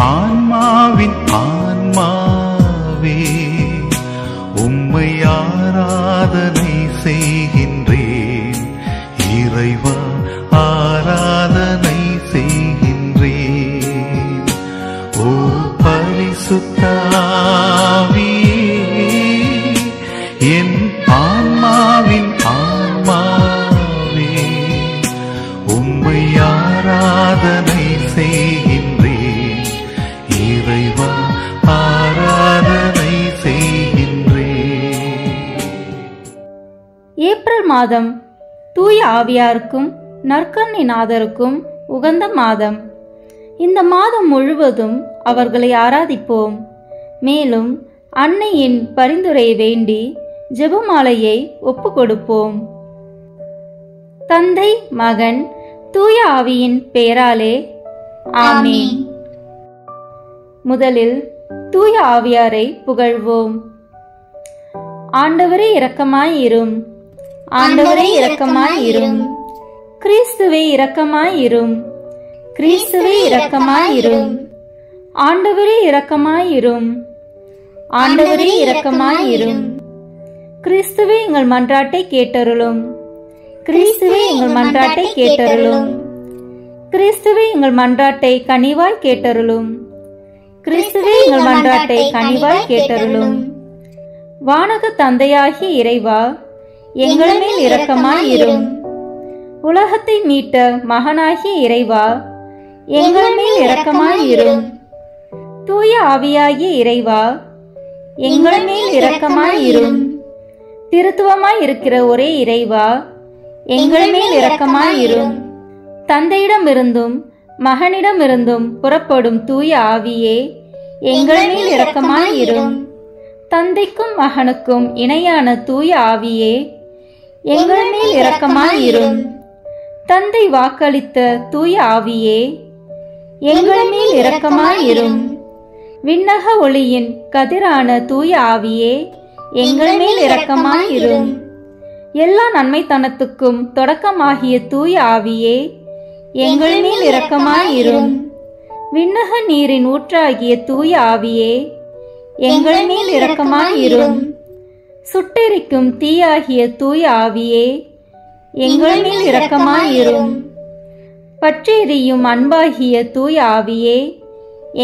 ஆன்மாவின் ஆன்மாவே உம்மை ஆராதனை செய்கின்றேன். இறைவா ஆராதனை செய்கின்றேன். ஓ பரிசுத்த ஆவியே, என் ஆன்மாவின் ஆன்மாவே உம்மை ஆராதனை செய்கின்றேன். இறைவா ஆராதனை செய்கின்றேன். ஏப்ரல் மாதம் தூய ஆவியாருக்கும் நற்கருணைநாதருக்கும் உகந்த மாதம். இந்த மாதம் முழுவதும் அவர்களை ஆராதிப்போம். மேலும் அன்னையின் பரிந்துரையை வேண்டி ஜெபமாலையை ஒப்பு கொடுப்போம். தந்தை, மகன், தூய ஆவியின் பெயராலே ஆமென். முதலில் தூய ஆவியாரை புகழ்வோம். ஆண்டவரே இரக்கமாயிரும். ஆண்டவரே இரக்கமாயிரும். கிறிஸ்துவே இரக்கமாயிரும். கிறிஸ்துவே இரக்கமாயிரும். ஆண்டவரே இரக்கமாயிரும். ஆண்டவரே இரக்கமாயிரும். கிறிஸ்துவே எங்கள் மன்றாட்டை கேட்டருளும். கிறிஸ்துவே எங்கள் மன்றாட்டை கேட்டருளும். கிறிஸ்துவே எங்கள் மன்றாட்டை கனிவாய் கேட்டருளும். கிறிஸ்துவே எங்கள் மன்றாட்டை கனிவாய் கேட்டருளும். வானக தந்தையாகிய இறைவா, எங்கள் மேல் இரக்கமாயிரும். உலகத்தை மீட்ட மகனாகிய இறைவா, எங்கள் மேல் இரக்கமாயிரும். தூய ஆவியாகிய இறைவா, எங்கள் மேல் இரக்கமாயிரும். திருத்துவமாய் இருக்கிற ஒரே இறைவா, எங்கள் மேல் இரக்கமாயிரும். தந்தையிடமிருந்தும் மகனிடமிருந்தும் புறப்படும் தூய ஆவியே, எங்கள் மேல் இரக்கமாயிரும். தந்தைக்கும் மகனுக்கும் இணையான தூய ஆவியே, எங்கள் மேல் இரக்கமாயிரும். தந்தை வாக்களித்த தூய ஆவியே, எங்கள் மேல் இரக்கமாயிரும். விண்ணக ஒளியின் கதிரான தூய ஆவியே, எங்கள் மேல் இரக்கமாயிரும். எல்லா நன்மைத்தனத்துக்கும் தொடக்கமாகிய தூய ஆவியே, எங்கள் மேல் இரக்கமாயிரும். விண்ணக நீரின் ஊற்றாகிய தூய ஆவியே, எங்கள் மேல் இரக்கமாயிரும். சுட்டெரிக்கும் தீயாகிய தூய ஆவியே, எங்கள் மேல் இரக்கமாயிரும். பற்றெரியும் அன்பாகிய தூய ஆவியே,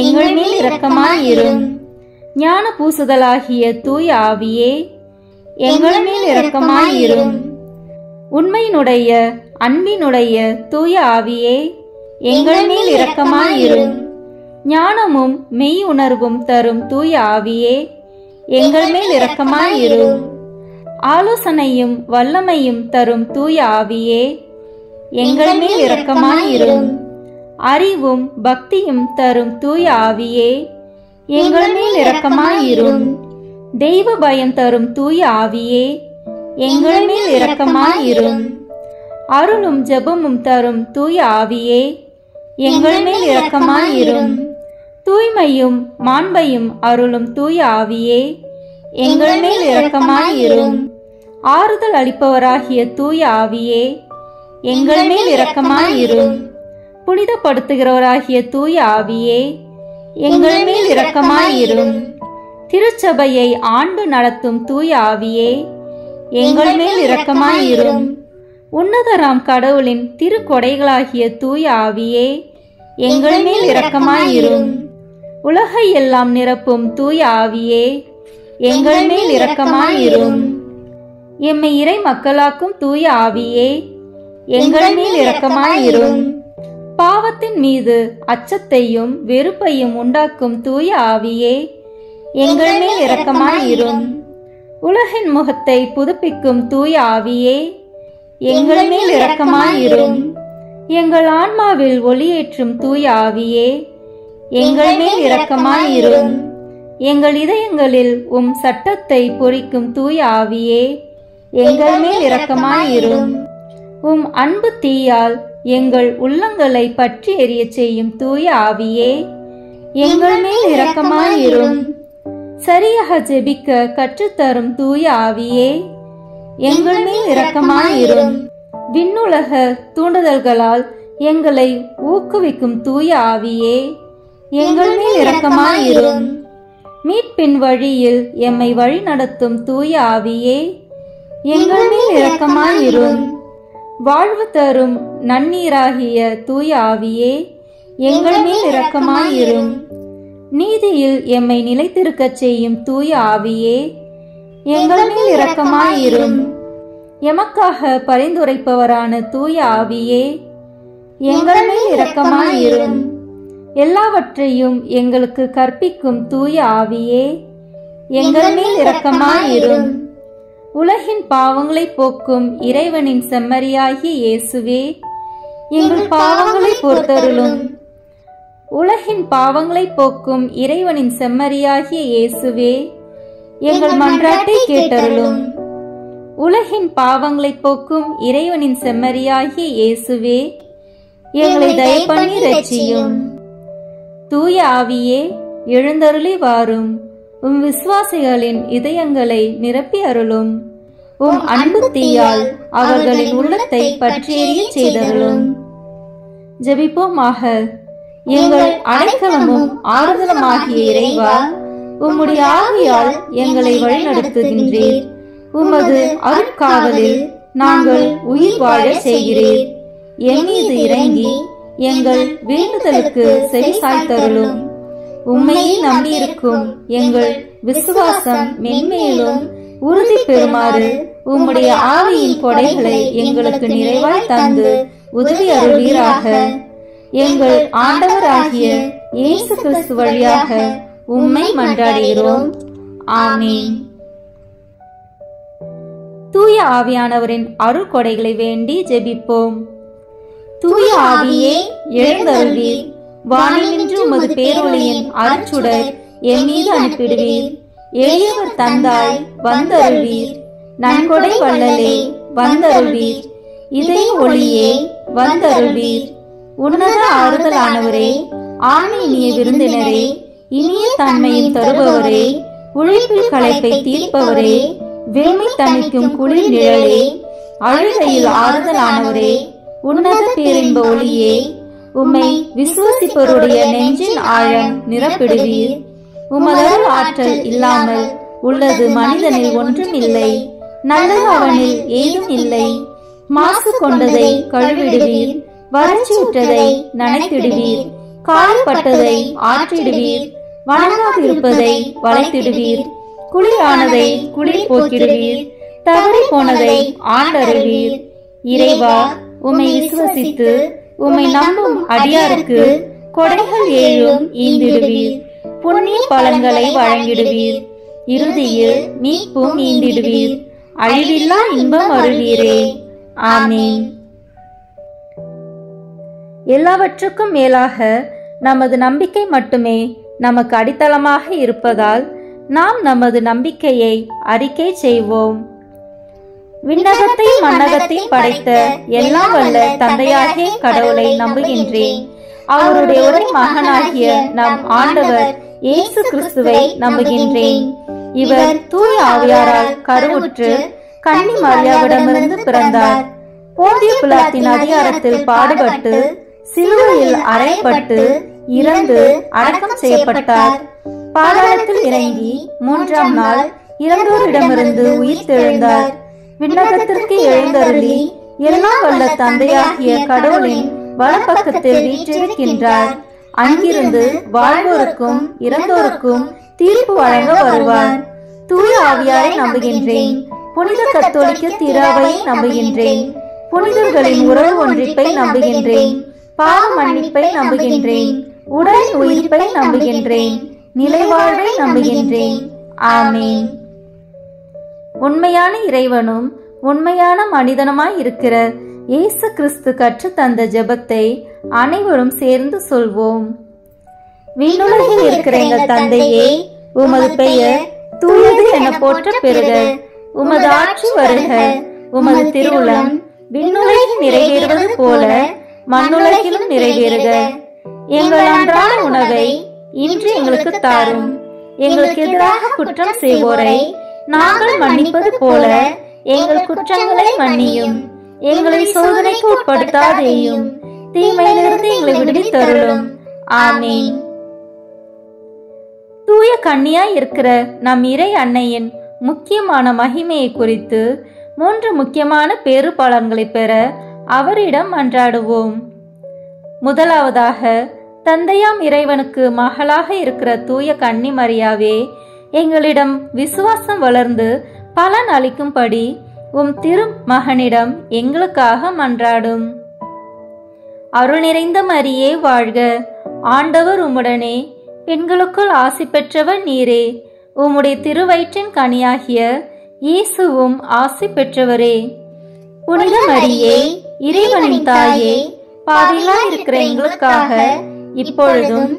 எங்கள் மேல் இரக்கமாயிரும். ஞான பூசுதலாகிய தூய ஆவியே, எங்கள் மேல் இரக்கமாயிரும். உண்மையினுடைய அன்பினுடைய தூய ஆவியே, எங்கள் மேல் இரக்கமாயிரும். ஞானமும் மெய் உணர்வும் தரும் தூய ஆவியே, எங்கள் மேல் இரக்கமாயிரும். ஆலோசனையும் வல்லமையும் தரும் தூய ஆவியே, எங்கள் மேல் இரக்கமாயிரும். அறிவும் பக்தியும் தரும் தூய ஆவியே, எங்கள் மேல் இரக்கமாயிரும். தெய்வ பயம் தரும் தூய ஆவியே, எங்கள் மேல் இரக்கமாயிரும். அருளும் ஜெபமும் தரும் தூய ஆவியே, எங்கள் மேல் இரக்கமாயிரும். தூய்மையும் மாண்பையும் அருளும் தூய ஆவியே, எங்கள் மேல் இரக்கமாயிரும். ஆறுதல் அளிப்பவராகிய தூய ஆவியே, எங்கள் மேல் இரக்கமாயிரும். புனிதப்படுத்துகிறவராகிய தூய ஆவியே, எங்கள் மேல் இரக்கமாயிரும். திருச்சபையை ஆண்டு நடத்தும் தூய ஆவியே, எங்கள் மேல் இரக்கமாயிரும். உன்னதராம் கடவுளின் திருக்கொடைகளாகிய தூய ஆவியே, எங்கள் மேல் இரக்கமாயிரும். உலகை எல்லாம் நிரப்பும் தூய ஆவியே, எங்கள் மேல் இரக்கமாயிரும். எம்மை இறை மக்களாக்கும் தூய ஆவியே, எங்கள் மேல் இரக்கமாயிரும். பாவத்தின் மீது அச்சத்தையும் வெறுப்பையும் உண்டாக்கும் தூய ஆவியே, எங்கள் மேல் இரக்கமாயிரும். உலகின் முகத்தை புதுப்பிக்கும் தூய ஆவியே, எங்கள் மேல் இரக்கமாயிரும். எங்கள் ஆன்மாவில் ஒளியேற்றும் தூய ஆவியே, எங்கள் மேல் இரக்கமாயிரும். எங்கள் இதயங்களில் உம் சட்டத்தை பொறிக்கும் தூய ஆவியே, எங்கள் மேல் இரக்கமாயிரும். உம் அன்பு தீயால் எங்கள் உள்ளங்களை பற்றி எரிய செய்யும் தூய ஆவியே, எங்கள் மேல் இரக்கமாயிரும். சரியாக ஜெபிக்க கற்றுத்தரும் தூய ஆவியே, எங்கள் மேல் இரக்கமாயிரும். விண்ணுலக தூண்டுதல்களால் எங்களை ஊக்குவிக்கும் தூய ஆவியே, எங்கள் மேல் இரக்கமாயிரும். மீட்பின் வழியில் எம்மை வழி நடத்தும் தூய ஆவியே, எங்கள் மேல் இரக்கமாயிரும். வாழ்வு தரும் நன்னீராகிய தூய ஆவியே, எங்கள் மேல் இரக்கமாயிரும். நீதியில் எம்மை நிலைத்திருக்கச் செய்யும் தூய ஆவியே, எங்கள் மேல் இரக்கமாயிரும். எமக்காக பரிந்துரைப்பவரான தூய ஆவியே, எங்கள் மேல் இரக்கமாயிரும். எல்லாவற்றையும் எங்களுக்கு கற்பிக்கும் தூய ஆவியே, எங்கள் மேல் இரக்கமாயிரும். உலகின் பாவங்களை போக்கும் இறைவனின் செம்மறியாகிய இயேசுவே, எங்கள் பாவங்களை பொறுத்தருளும். உலகின் பாவங்களை போக்கும் இறைவனின் செம்மறியாகிய இயேசுவே, எங்கள் மன்றாட்டை கேட்டருளும். உலகின் பாவங்களை போக்கும் இறைவனின் செம்மறியாகிய இயேசுவே, எங்களை தயவு பண்ணி இரட்சியும். தூய ஆவியே, எழுந்தருளி வாரும். உம் விசுவாசிகளின் இதயங்களை நிரப்பி அருளும். உம் அன்பு தீயால் அவர்களின் உள்ளத்தை பற்றியெறிய செய்தருளும். ஜெபிப்போமாக. எங்கள் அடைக்கலமும் ஆறுதலுமாகிய இறைவா, உம்முடைய ஆவியால் எங்களை வழிநடத்துகின்றீர். உமது அருட்காவலில் நாங்கள் உயிர் வாழ செய்கிறீர். என் மீது இறங்கி எங்கள் வேண்டுதலுக்கு செவி சாய்த்தருளும். உம்மையே நம்பியிருக்கும் எங்கள் விசுவாசம் மென்மேலும் உறுதி பெறுமாறு உம்முடைய ஆவியின் கொடைகளை எங்களுக்கு நிறைவாய் தந்து உதவி அருள்வீராக. எங்கள் ஆண்டவராகிய இயேசு கிறிஸ்து வழியாக உம்மை மன்றாடுகிறோம். ஆமீன். தூய ஆவியானவரின் அருள் கொடைகளை வேண்டி ஜெபிப்போம். தூய ஆவியே, எழுந்தருள்வீர். வானினின்று உமது பேரொளியின் அருட்சுடர் என் மீது அனுப்பிடுவீர். எளியவர் தந்தாய், வந்தருள்வீர். நன்கொடை வள்ளலே, வந்தருள்வீர். இதய ஒளியே, வந்தருள்வீர். உன்னத ஆறுதலானவரே, ஆன்மீனிய விருந்தினரே, இனிய தன்மையில் தருபவரே, உழைப்பில் களைப்பை தீர்ப்பவரே, வேமை தணிக்கும் குளிர் நிழலே, அழுகையில் ஆறுதலானவரே, உன்னத பேரின்ப ஒளியே, உம்மை விசுவசிப்பவருடைய நெஞ்சின் ஆழம் நிரப்பிடுவீர். உமதருள் ஆற்றல் இல்லாமல் உள்ளது மனிதனில் ஒன்றும் இல்லை. நல்லது அவனில் ஏதும் இல்லை. மாசு கொண்டதை கழுவிடுவீர். வறட்சியுற்றதை நனைத்திடுவீர். காயப்பட்டதை ஆற்றிடுவீர். வணங்காதிருப்பதை வளைத்திடுவீர். குளிரானதை குளிர் போக்கிடுவீர். தவறி போனதை ஆண்டருவீர். இறைவா, உம்மை விசுவசித்து உம்மை நம்பும் அடியாருக்கு கொடைகள் ஏழும் ஈந்திடுவீர். புண்ணிய பலன்களை வழங்கிடுவீர். இறுதியில் மீட்பும் ஈந்திடுவீர். அழிவில்லா இன்பம் அருள்வீரே. ஆமீன். எல்லாவற்றுக்கும் மேலாக நமது நம்பிக்கை மட்டுமே நமக்கு அடித்தளமாக இருப்பதால் நாம் நமது நம்பிக்கையை அறிக்கை செய்வோம். விண்ணகத்தையும் மண்ணகத்தையும் படைத்த எல்லாம் வல்ல தந்தையாகிய கடவுளை நம்புகின்றேன். அவருடைய ஒரே மகனாகிய நம் ஆண்டவர் இயேசு கிறிஸ்துவை நம்புகின்றேன். இவர் தூய ஆவியாரால் கருவுற்று கன்னி மரியாவிடமிருந்து பிறந்தார். போந்திய பிலாத்தின் அதிகாரத்தில் பாடுபட்டு சிலுவையில் அறையப்பட்டு இறந்து அடக்கம் செய்யப்பட்டார். பாதாளத்தில் இறங்கி 3ஆம் நாள் இறந்தோரிடமிருந்து உயிர் தெழுந்தார். விண்ணகத்திற்கு எழுந்தருளி எல்லாம் வல்ல தந்தையாகிய கடவுளின் வலப்பக்கத்தில் வீற்றிருக்கின்றார். அங்கிருந்து வாழ்வோருக்கும் இறந்தோருக்கும் தீர்ப்பு வழங்க வருவார். தூய ஆவியாரை நம்புகின்றேன். புனித கத்தோலிக்க திராவை நம்புகின்றேன். புனிதர்களின் உறவு ஒன்றிப்பை நம்புகின்றேன். பாவ மன்னிப்பை நம்புகின்றேன். உடலின் உயிர்ப்பை நம்புகின்றேன். நிலைவாழ்வை நம்புகின்றேன். ஆமீன். உண்மையான இறைவனும் உண்மையான மனிதனுமாய் இருக்கிற இயேசு கிறிஸ்து கற்று தந்த ஜெபத்தை அனைவரும் சேர்ந்து சொல்வோம். விண்ணுலகில் இருக்கிற எங்கள் தந்தையே, உமது பெயர் தூயது என போற்ற பெறுக. உமது ஆட்சி வருக. உமது திருவுளம் விண்ணுலகில் நிறைவேறுவது போல மண்ணுலகிலும் நிறைவேறுக. எங்கள் அன்றாட உணவை இன்று எங்களுக்கு தாரும். எங்களுக்கு எதிராக குற்றம் செய்வோரை நாங்கள் மன்னிப்பது போல எங்கள் குற்றங்களை மன்னியும். எங்களை சோதனைக்கு உட்படுத்தாதேயும், தீமையிலிருந்து எங்களை விடுவித்தருளும். ஆமீன். கன்னியாய் இருக்கிற நம் இறை அன்னையின் முக்கியமான மகிமையை குறித்து 3 முக்கியமான பேறு பலன்களை பெற அவரிடம் மன்றாடுவோம். முதலாவதாக, தந்தையாம் இறைவனுக்கு மகளாக இருக்கிற தூய கன்னி மரியாவே, எங்களிடம் விசுவாசம் வளர்ந்து பலன் அளிக்கும்படி உம் திருமகனிடம் எங்களுக்காக மன்றாடும். அருள் நிறைந்த மரியே வாழ்க, ஆண்டவர் உம்முடனே, பெண்களுக்குள் ஆசி பெற்றவர் நீரே, உம்முடைய திருவயிற்றின் கனியாகிய இயேசுவும் ஆசி பெற்றவரே. புனித மரியே, இறைவனின் தாயே, பாவிகளாய் இருக்கிற எங்களுக்காக இப்பொழுதும்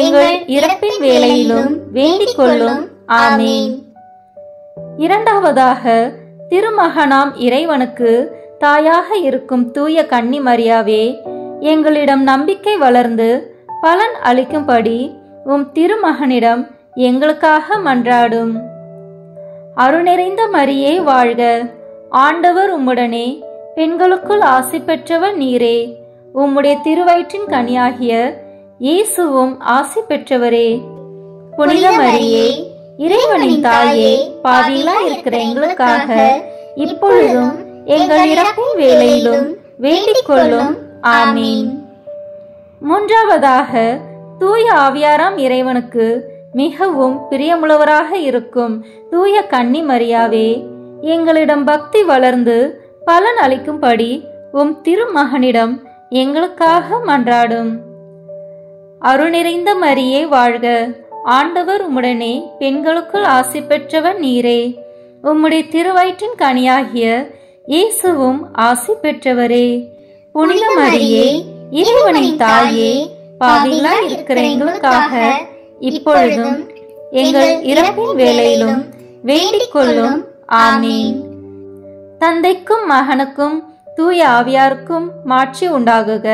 எங்கள் இறப்பின் வேளையிலும் வேண்டிக் கொள்ளும். ஆமீன். இரண்டாவதாக, திருமகனாம் இறைவனுக்கு தாயாக இருக்கும் தூய கன்னி மரியாவே, எங்களிடம் நம்பிக்கை வளர்ந்து பலன் அளிக்கும்படி உம் திருமகனிடம் எங்களுக்காக மன்றாடும். அருள் நிறைந்த மரியே வாழ்க, ஆண்டவர் உம்முடனே, பெண்களுக்குள் ஆசி பெற்றவர் நீரே, உம்முடைய திருவயிற்றின் கனியாகிய இயேசுவும் ஆசி பெற்றவரே. புனித மரியே, இறைவனின் தாயே, பாவிகளாய் இருக்கிற எங்களுக்காக இப்பொழுதும் எங்கள் இறப்பின் வேளையிலும் வேண்டிக் கொள்ளும். ஆமீன். மூன்றாவதாக, தூய ஆவியாராம் இறைவனுக்கு மிகவும் பிரியமுள்ளவராக இருக்கும் தூய கன்னி மரியாவே, எங்களிடம் பக்தி வளர்ந்து பலன் அளிக்கும்படி உம் திருமகனிடம் எங்களுக்காக மன்றாடும். அருள் நிறைந்த மரியே வாழ்க, ஆண்டவர் உம்முடனே, பெண்களுக்குள் ஆசி பெற்றவர் நீரே, உம்முடைய திருவயிற்றின் கனியாகிய இயேசுவும் ஆசி பெற்றவரே. புனித மரியே, இறைவனின் தாயே, பாவிகளாய் இருக்கிற எங்களுக்காக இப்பொழுதும் எங்கள் இறப்பின் வேளையிலும் வேண்டிக் கொள்ளும். ஆமீன். தந்தைக்கும் மகனுக்கும் தூய ஆவியாருக்கும் மாட்சி உண்டாகுக.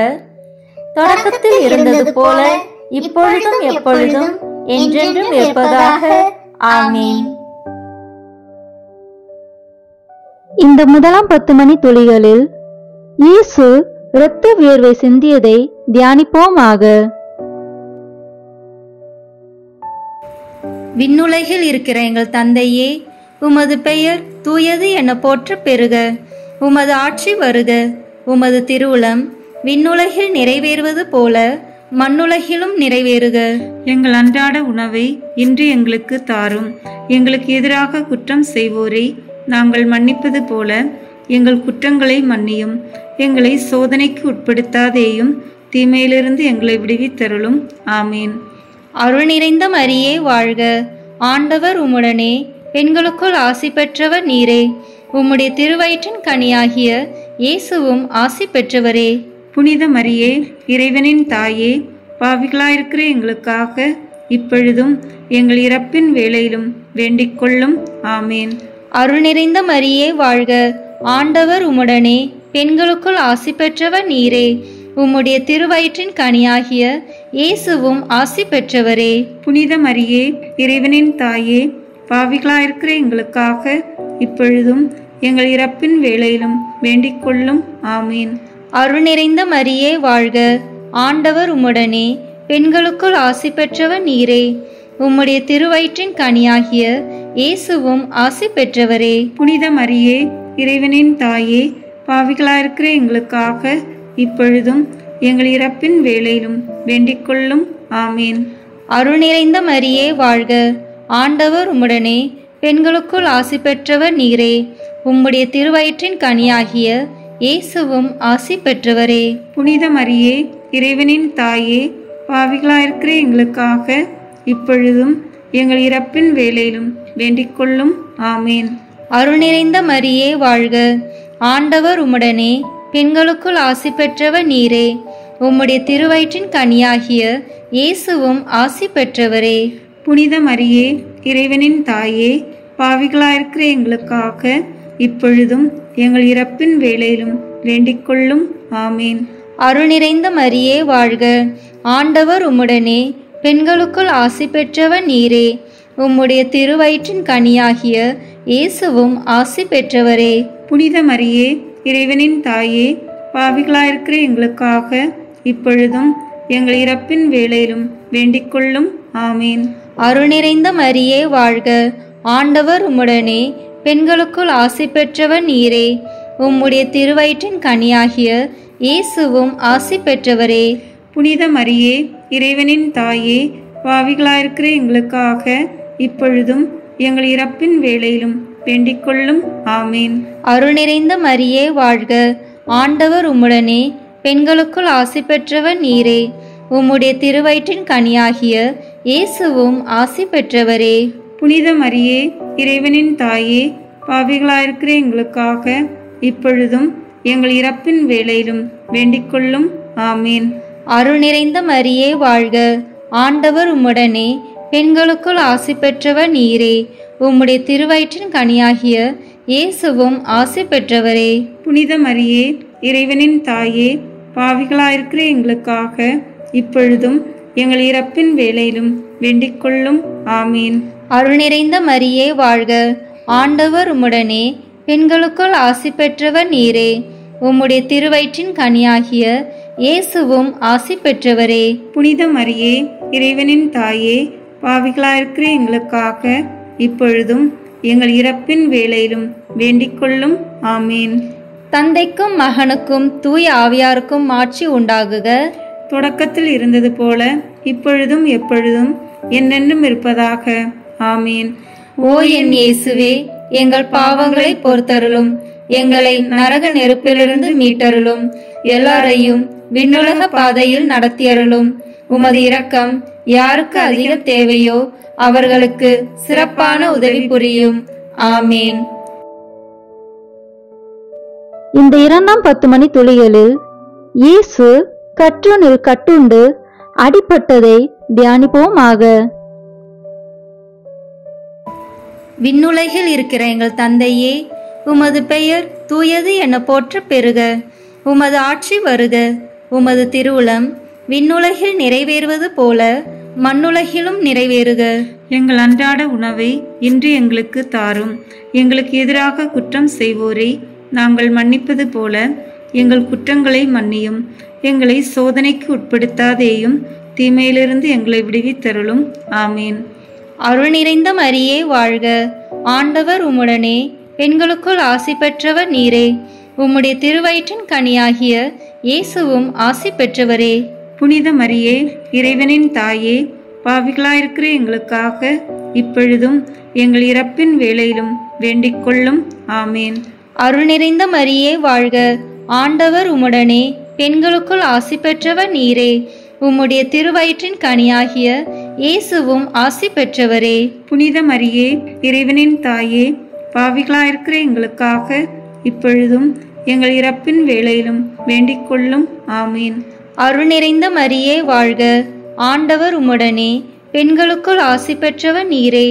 தொடக்கத்தில் இருந்தது போல இப்பொழுதும் எப்பொழுதும் என்றென்றும் இருப்பதாக. ஆமீன். இந்த முதலாம் 10 மணி துளிகளில் இயேசு இரத்த வியர்வை சிந்தியதை தியானிப்போமாக. விண்ணுலகில் இருக்கிற எங்கள் தந்தையே, உமது பெயர் தூயது என போற்ற பெறுக. உமது ஆட்சி வருக. உமது திருவுளம் விண்ணுலகில் நிறைவேறுவது போல மண்ணுலகிலும் நிறைவேறுக. எங்கள் அன்றாட உணவை இன்று எங்களுக்கு தாரும். எங்களுக்கு எதிராக குற்றம் செய்வோரை நாங்கள் மன்னிப்பது போல எங்கள் குற்றங்களை மன்னியும். எங்களை சோதனைக்கு உட்படுத்தாதேயும், தீமையிலிருந்து எங்களை விடுவித்தருளும். ஆமீன். அருள் நிறைந்த மரியே வாழ்க, ஆண்டவர் உம்முடனே, பெண்களுக்குள் ஆசி பெற்றவர் நீரே, உம்முடைய திருவயிற்றின் கனியாகிய இயேசுவும் ஆசி பெற்றவரே. புனித மரியே, இறைவனின் தாயே, பாவிகளாயிருக்கிற எங்களுக்காக இப்பொழுதும் எங்கள் இறப்பின் வேளையிலும் வேண்டிக் கொள்ளும். ஆமீன். அருள் நிறைந்த மரியே வாழ்க, ஆண்டவர் உம்முடனே, பெண்களுக்குள் ஆசி பெற்றவர் நீரே, உம்முடைய திருவயிற்றின் கனியாகிய இயேசுவும் ஆசி பெற்றவரே. புனித மரியே, இறைவனின் தாயே, பாவிகளாயிருக்கிற எங்களுக்காக இப்பொழுதும் எங்கள் இறப்பின் வேளையிலும் வேண்டிக் கொள்ளும். ஆமீன். அருள் நிறைந்த மரியே வாழ்க, ஆண்டவர் உம்முடனே, பெண்களுக்குள் ஆசி பெற்றவர் நீரே, உம்முடைய திருவயிற்றின் கனியாகிய இயேசுவும் ஆசி பெற்றவரே. புனித மரியே, இறைவனின் தாயே, பாவிகளாயிருக்கிற எங்களுக்காக இப்பொழுதும் எங்கள் இறப்பின் வேளையிலும் வேண்டிக் கொள்ளும். ஆமீன். அருள் நிறைந்த மரியே வாழ்க, ஆண்டவர் உம்முடனே, பெண்களுக்குள் ஆசி பெற்றவர் நீரே, உம்முடைய திருவயிற்றின் கனியாகிய இயேசுவும் ஆசி பெற்றவரே. புனித மரியே, இறைவனின் தாயே, பாவிகளாயிருக்கிற எங்களுக்காக இப்பொழுதும் எங்கள் இறப்பின் வேளையிலும் வேண்டிக் கொள்ளும். ஆமீன். அருள் நிறைந்த மரியே வாழ்க, ஆண்டவர் உம்முடனே, பெண்களுக்குள் ஆசி பெற்றவர் நீரே, உம்முடைய திருவயிற்றின் கனியாகிய இயேசுவும் ஆசி பெற்றவரே. புனித மரியே, இறைவனின் தாயே, பாவிகளாயிருக்கிற எங்களுக்காக இப்பொழுதும் எங்கள் இறப்பின் வேளையிலும் வேண்டிக் கொள்ளும். ஆமீன். அருள் நிறைந்த மரியே வாழ்க, ஆண்டவர் உம்முடனே, பெண்களுக்குள் ஆசி பெற்றவர் நீரே, உம்முடைய திருவயிற்றின் கனியாகிய இயேசுவும் ஆசி பெற்றவரே. புனித மரியே, இறைவனின் தாயே, பாவிகளாயிருக்கிற எங்களுக்காக இப்பொழுதும் எங்கள் இறப்பின் வேளையிலும் வேண்டிக் கொள்ளும். ஆமீன். அருள் நிறைந்த மரியே வாழ்க, ஆண்டவர் உம்முடனே, பெண்களுக்குள் ஆசி பெற்றவர் நீரே. உம்முடைய திருவயிற்றின் கனியாகிய இயேசுவும் ஆசி பெற்றவரே. புனித மரியே, இறைவனின் தாயே, பாவிகளாயிருக்கிற எங்களுக்காக இப்பொழுதும் எங்கள் இறப்பின் வேளையிலும் வேண்டிக்கொள்ளும். ஆமீன். அருள் நிறைந்த மரியே வாழ்க, ஆண்டவர் உம்முடனே, பெண்களுக்குள் ஆசி பெற்றவர் நீரே. உம்முடைய திருவயிற்றின் கனியாகிய இயேசுவும் ஆசி பெற்றவரே. புனித மரியே, இறைவனின் தாயே, பாவிகளாயிருக்கிற எங்களுக்காக இப்பொழுதும் எங்கள் இறப்பின் வேளையிலும் வேண்டிக்கொள்ளும். ஆமீன். அருள் நிறைந்த மரியே வாழ்க, ஆண்டவர் உம்முடனே, பெண்களுக்குள் ஆசி பெற்றவர் நீரே. உம்முடைய திருவயிற்றின் கனியாகிய இயேசுவும் ஆசி பெற்றவரே. புனித மரியே, இறைவனின் தாயே, பாவிகளாயிருக்கிற எங்களுக்காக இப்பொழுதும் எங்கள் இறப்பின் வேளையிலும் வேண்டிக்கொள்ளும். ஆமீன். அருள் நிறைந்த மரியே வாழ்க, ஆண்டவர் உம்முடனே, பெண்களுக்குள் ஆசி பெற்றவர் நீரே. உம்முடைய திருவயிற்றின் கனியாகிய இயேசுவும் ஆசி பெற்றவரே. புனித மரியே, இறைவனின் தாயே, பாவிகளாயிருக்கிற எங்களுக்காக இப்பொழுதும் எங்கள் இறப்பின் வேளையிலும் வேண்டிக்கொள்ளும். ஆமீன். தந்தைக்கும் மகனுக்கும் தூய ஆவியாருக்கும் ஆட்சி உண்டாகுக. தொடக்கத்தில் இருந்தது போல இப்பொழுதும் எப்பொழுதும் என்னென்றும் இருப்பதாக. ஆமீன். ஓ என் இயேசுவே, எங்கள் பாவங்களை பொறுத்தருளும், எங்களை நரக நெருப்பிலிருந்து மீட்டருளும், எல்லாரையும் விண்ணுலக பாதையில் நடத்தியருளும். உமது இரக்கம் யாருக்கு அதிக தேவையோ அவர்களுக்கு சிறப்பான உதவி புரியும். ஆமீன். இந்த 2ஆம் 10 மணி துளிகளில் இயேசு கற்றொனில் கட்டுண்டு அடிபட்டதை தியானிப்போமாக. விண்ணுலகில் இருக்கிற எங்கள் தந்தையே, உமது பெயர் தூயது என போற்ற பெறுக. உமது ஆட்சி வருக. உமது திருவுளம் விண்ணுலகில் நிறைவேறுவது போல மண்ணுலகிலும் நிறைவேறுக. எங்கள் அன்றாட உணவை இன்று எங்களுக்கு தாரும். எங்களுக்கு எதிராக குற்றம் செய்வோரை நாங்கள் மன்னிப்பது போல எங்கள் குற்றங்களை மன்னியும். எங்களை சோதனைக்கு உட்படுத்தாதேயும், தீமையிலிருந்து எங்களை விடுவித்தருளும். ஆமீன். அருள் நிறைந்த மரியே வாழ்க, ஆண்டவர் உம்முடனே, பெண்களுக்குள் ஆசி பெற்றவர் நீரே. உம்முடைய திருவயிற்றின் கனியாகிய இயேசுவும் ஆசி பெற்றவரே. புனித மரியே, இறைவனின் தாயே, பாவிகளாயிருக்கிற எங்களுக்காக இப்பொழுதும் எங்கள் இறப்பின் வேளையிலும் வேண்டிக்கொள்ளும். ஆமீன். அருள் நிறைந்த மரியே வாழ்க, ஆண்டவர் உம்முடனே, பெண்களுக்குள் ஆசி பெற்றவர் நீரே. உம்முடைய திருவயிற்றின் கனியாகிய இயேசுவும் ஆசி பெற்றவரே. புனித மரியே, இறைவனின் தாயே, பாவிகளாயிருக்கிற எங்களுக்காக இப்பொழுதும் எங்கள் இறப்பின் வேளையிலும் வேண்டிக்கொள்ளும். ஆமீன். அருள் நிறைந்த மரியே வாழ்க, ஆண்டவர் உம்முடனே, பெண்களுக்குள் ஆசி பெற்றவர் நீரே.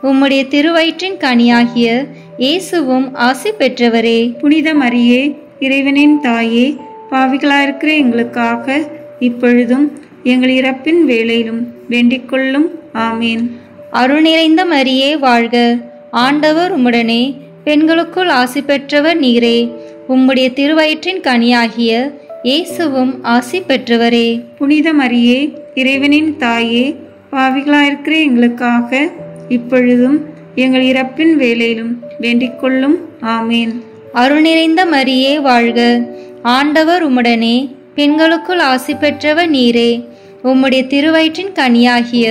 உம்முடைய திருவயிற்றின் கனியாகிய இயேசுவும் ஆசி பெற்றவரே. புனித மரியே, இறைவனின் தாயே, பாவிகளாயிருக்கிற எங்களுக்காக இப்பொழுதும் எங்கள் இறப்பின் வேளையிலும் வேண்டிக்கொள்ளும். ஆமீன். அருள் நிறைந்த மரியே வாழ்க, ஆண்டவர் உம்முடனே, பெண்களுக்குள் ஆசி பெற்றவர் நீரே. உம்முடைய திருவயிற்றின் கனியாகிய இயேசுவும் ஆசி பெற்றவரே. புனித மரியே, இறைவனின் தாயே, பாவிகளாயிருக்கிற எங்களுக்காக இப்பொழுதும் எங்கள் இறப்பின் வேளையிலும் வேண்டிக்கொள்ளும். ஆமீன். அருள் நிறைந்த மரியே வாழ்க, ஆண்டவர் உம்முடனே, பெண்களுக்குள் ஆசி பெற்றவர் நீரே. உம்முடைய திருவயிற்றின் கனியாகிய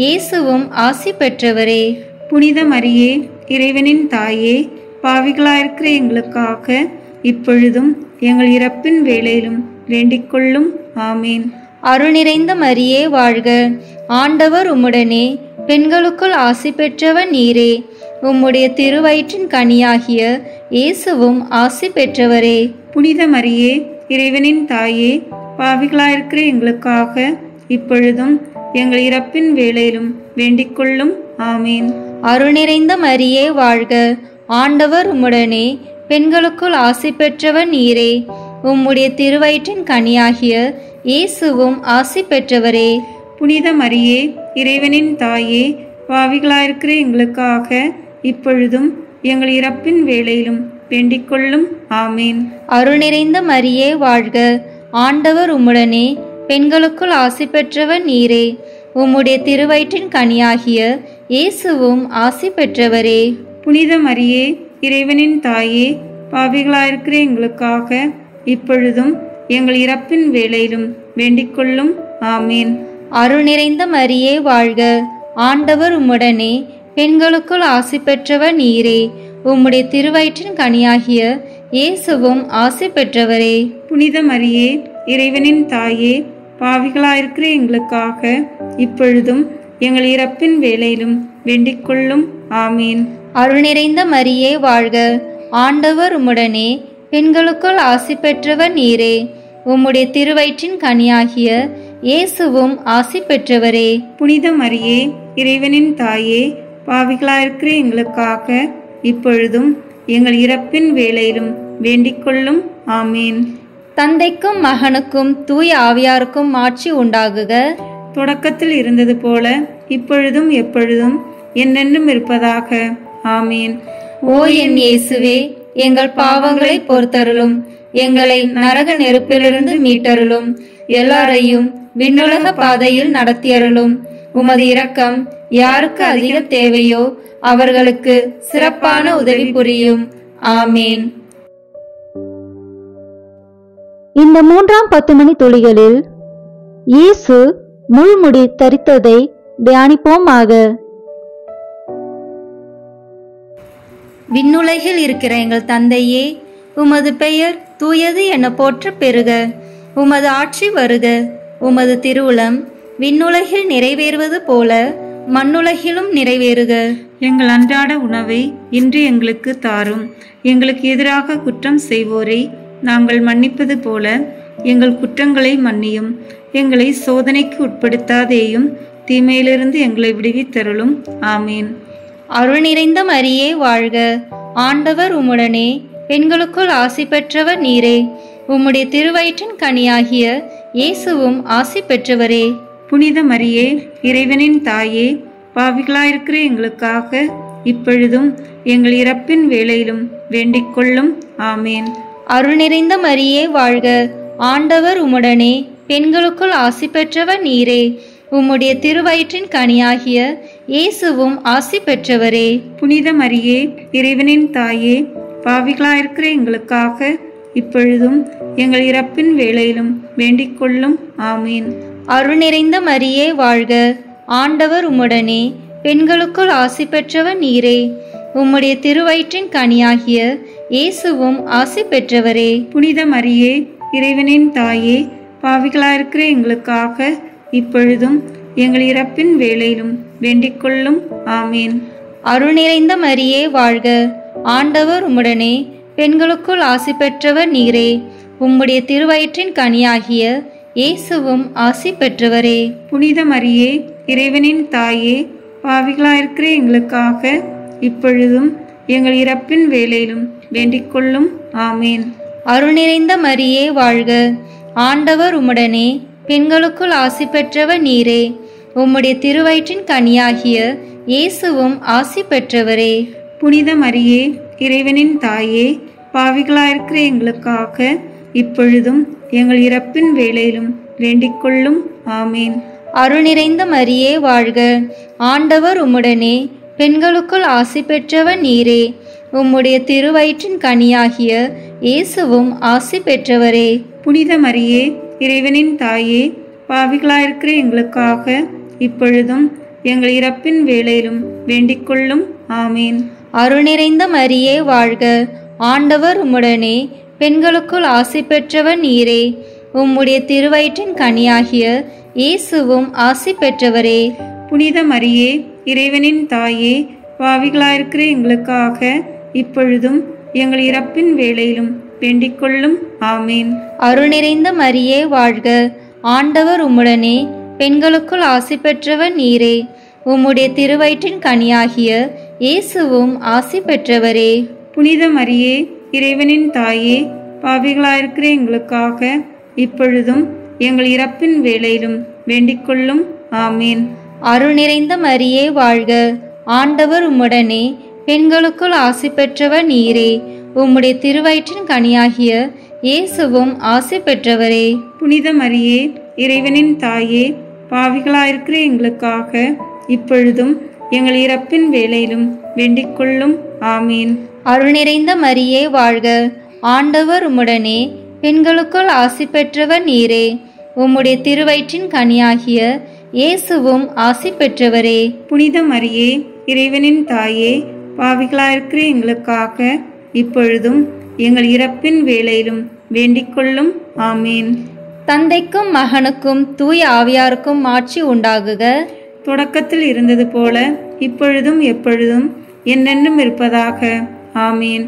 இயேசுவும் ஆசி பெற்றவரே. புனித மரியே, இறைவனின் தாயே, பாவிகளாயிருக்கிற எங்களுக்காக இப்பொழுதும் எங்கள் இறப்பின் வேளையிலும் வேண்டிக்கொள்ளும். ஆமீன். அருள் நிறைந்த மரியே வாழ்க, ஆண்டவர் உம்முடனே, பெண்களுக்குள் ஆசி பெற்றவர் நீரே. உம்முடைய திருவயிற்றின் கனியாகிய இயேசுவும் ஆசி பெற்றவரே. புனித மரியே, இறைவனின் தாயே, பாவிகளாயிருக்கிற எங்களுக்காக இப்பொழுதும் எங்கள் இறப்பின் வேளையிலும் வேண்டிக்கொள்ளும். ஆமீன். அருள் நிறைந்த மரியே வாழ்க, ஆண்டவர் உம்முடனே, பெண்களுக்குள் ஆசி பெற்றவர் நீரே. உம்முடைய திருவயிற்றின் கனியாகிய இயேசுவும் ஆசி பெற்றவரே. புனித மரியே, இறைவனின் தாயே, பாவிகளாயிருக்கிற எங்களுக்காக இப்பொழுதும் எங்கள் இறப்பின் வேளையிலும் வேண்டிக்கொள்ளும். ஆமீன். அருள் நிறைந்த மரியே வாழ்க, ஆண்டவர் உம்முடனே, பெண்களுக்குள் ஆசி பெற்றவர் நீரே. உம்முடைய திருவயிற்றின் கனியாகிய இயேசுவும் ஆசி பெற்றவரே. புனித மரியே, இறைவனின் தாயே, பாவிகளாயிருக்கிற எங்களுக்காக இப்பொழுதும் எங்கள் இறப்பின் வேளையிலும் வேண்டிக்கொள்ளும். ஆமீன். அருள் நிறைந்த மரியே வாழ்க, ஆண்டவர் உம்முடனே, பெண்களுக்குள் ஆசி பெற்றவர் நீரே. உம்முடைய திருவயிற்றின் கனியாகிய இயேசுவும் ஆசி பெற்றவரே. புனித மரியே, இறைவனின் தாயே, பாவிகளாயிருக்கிற எங்களுக்காக இப்பொழுதும் எங்கள் இறப்பின் வேளையிலும் வேண்டிக்கொள்ளும். ஆமீன். அருள் நிறைந்த மரியே வாழ்க, ஆண்டவர் உம்முடனே, பெண்களுக்குள் ஆசி பெற்றவர் நீரே. உம்முடைய திருவயிற்றின் கனியாகிய இயேசுவும் ஆசி பெற்றவரே. புனித மரியே, இறைவனின் தாயே, பாவிகளாயிருக்கிற எங்களுக்காக இப்பொழுதும் எங்கள் இறப்பின் வேளையிலும் வேண்டிக்கொள்ளும். ஆமீன். தந்தைக்கும் மகனுக்கும் தூய ஆவியாருக்கும் ஆட்சி உண்டாகுக. தொடக்கத்தில் இருந்தது போல இப்பொழுதும் எப்பொழுதும் என்றென்றும் இருப்பதாக. ஆமீன். ஓ என் இயேசுவே, எங்கள் பாவங்களை பொறுத்தருளும், எங்களை நரக நெருப்பிலிருந்து மீட்டருளும், எல்லாரையும் விண்ணுலக பாதையில் நடத்தியருளும். உமது இரக்கம் யாருக்கு அதிக தேவையோ அவர்களுக்கு சிறப்பான உதவி புரியும். ஆமீன். இந்த 3ஆம் 10 மணி துளிகளில் இயேசு முள்முடி தரித்ததை தியானிப்போமாக. விண்ணுலகில் இருக்கிற எங்கள் தந்தையே, உமது பெயர் தூயது என போற்ற பெறுக. உமது ஆட்சி வருக. உமது திருவுளம் விண்ணுலகில் நிறைவேறுவது போல மண்ணுலகிலும் நிறைவேறுக. எங்கள் அன்றாட உணவை இன்று எங்களுக்கு தாரும். எங்களுக்கு எதிராக குற்றம் செய்வோரை நாங்கள் மன்னிப்பது போல எங்கள் குற்றங்களை மன்னியும். எங்களை சோதனைக்கு உட்படுத்தாதேயும், தீமையிலிருந்து எங்களை விடுவித்தருளும். ஆமீன். அருள் நிறைந்த மரியே வாழ்க, ஆண்டவர் உம்முடனே, பெண்களுக்குள் ஆசி பெற்றவர் நீரே. உம்முடைய திருவயிற்றின் கனியாகிய இயேசுவும் ஆசி பெற்றவரே. புனித மரியே, இறைவனின் தாயே, பாவிகளாயிருக்கிற எங்களுக்காக இப்பொழுதும் எங்கள் இறப்பின் வேளையிலும் வேண்டிக்கொள்ளும். ஆமீன். அருள் நிறைந்த மரியே வாழ்க, ஆண்டவர் உம்முடனே, பெண்களுக்குள் ஆசி பெற்றவர் நீரே. உம்முடைய திருவயிற்றின் கனியாகிய இயேசுவும் ஆசி பெற்றவரே. புனித மரியே, இறைவனின் தாயே, பாவிகளாயிருக்கிற எங்களுக்காக இப்பொழுதும் எங்கள் இறப்பின் வேளையிலும் வேண்டிக்கொள்ளும். ஆமீன். அருள் நிறைந்த மரியே வாழ்க, ஆண்டவர் உம்முடனே, பெண்களுக்குள் ஆசி பெற்றவர் நீரே. உம்முடைய திருவயிற்றின் கனியாகிய இயேசுவும் ஆசி பெற்றவரே. புனித மரியே, இறைவனின் தாயே, பாவிகளாயிருக்கிற எங்களுக்காக இப்பொழுதும் எங்கள் இறப்பின் வேளையிலும் வேண்டிக்கொள்ளும். ஆமீன். அருள் நிறைந்த மரியே வாழ்க, ஆண்டவர் உம்முடனே, பெண்களுக்குள் ஆசி பெற்றவர் நீரே. உம்முடைய திருவயிற்றின் கனியாகிய இயேசுவும் ஆசி பெற்றவரே. புனித மரியே, இறைவனின் தாயே, பாவிகளாயிருக்கிற எங்களுக்காக இப்பொழுதும் எங்கள் இறப்பின் வேளையிலும் வேண்டிக்கொள்ளும். ஆமீன். அருள் நிறைந்த மரியே வாழ்க, ஆண்டவர் உம்முடனே, பெண்களுக்குள் ஆசி பெற்றவர் நீரே. உம்முடைய திருவயிற்றின் கனியாகிய இயேசுவும் ஆசி பெற்றவரே. புனித மரியே, இறைவனின் தாயே, பாவிகளாயிருக்கிற எங்களுக்காக இப்பொழுதும் எங்கள் இறப்பின் வேளையிலும் வேண்டிக்கொள்ளும். ஆமீன். அருள் நிறைந்த மரியே வாழ்க, ஆண்டவர் உம்முடனே, பெண்களுக்குள் ஆசி பெற்றவர் நீரே. உம்முடைய திருவயிற்றின் கனியாகிய இயேசுவும் ஆசி பெற்றவரே. புனித மரியே, இறைவனின் தாயே, பாவிகளாயிருக்கிற எங்களுக்காக இப்பொழுதும் எங்கள் இறப்பின் வேளையிலும் வேண்டிக்கொள்ளும். ஆமீன். அருள் நிறைந்த மரியே வாழ்க, ஆண்டவர் உம்முடனே, பெண்களுக்குள் ஆசி பெற்றவர் நீரே. உம்முடைய திருவயிற்றின் கனியாகிய இயேசுவும் ஆசி பெற்றவரே. புனித மரியே, இறைவனின் தாயே, பாவிகளாயிருக்கிற எங்களுக்காக இப்பொழுதும் எங்கள் இறப்பின் வேளையிலும் வேண்டிக்கொள்ளும். ஆமீன். அருள் நிறைந்த மரியே வாழ்க, ஆண்டவர் உம்முடனே, பெண்களுக்குள் ஆசி பெற்றவர் நீரே. உம்முடைய திருவயிற்றின் கனியாகிய இயேசுவும் ஆசி பெற்றவரே. புனித மரியே, இறைவனின் தாயே, பாவிகளாயிருக்கிற எங்களுக்காக இப்பொழுதும் எங்கள் இறப்பின் வேளையிலும் வேண்டிக்கொள்ளும். ஆமீன். அருள் நிறைந்த மரியே வாழ்க, ஆண்டவர் உம்முடனே, பெண்களுக்குள் ஆசி பெற்றவர் நீரே. உம்முடைய திருவயிற்றின் கனியாகிய இயேசுவும் ஆசி பெற்றவரே. புனித மரியே, இறைவனின் தாயே, பாவிகளாயிருக்கிற எங்களுக்காக இப்பொழுதும் எங்கள் இறப்பின் வேளையிலும் வேண்டிக் கொள்ளும். ஆமீன். அருள் நிறைந்த மரியே வாழ்க, ஆண்டவர் உம்முடனே, பெண்களுக்குள் ஆசி பெற்றவர் நீரே. உம்முடைய திருவயிற்றின் கனியாகிய இயேசுவும் ஆசி பெற்றவரே. புனித மரியே, இறைவனின் தாயே, பாவிகளாயிருக்கிற எங்களுக்காக இப்பொழுதும் எங்கள் இறப்பின் வேளையிலும் வேண்டிக் கொள்ளும். ஆமீன். தந்தைக்கும் மகனுக்கும் தூய ஆவியாருக்கும் ஆட்சி உண்டாகுக. தொடக்கத்தில் இருந்தது போல இப்பொழுதும் எப்பொழுதும் என்றென்றும் இருப்பதாக. ஆமீன்.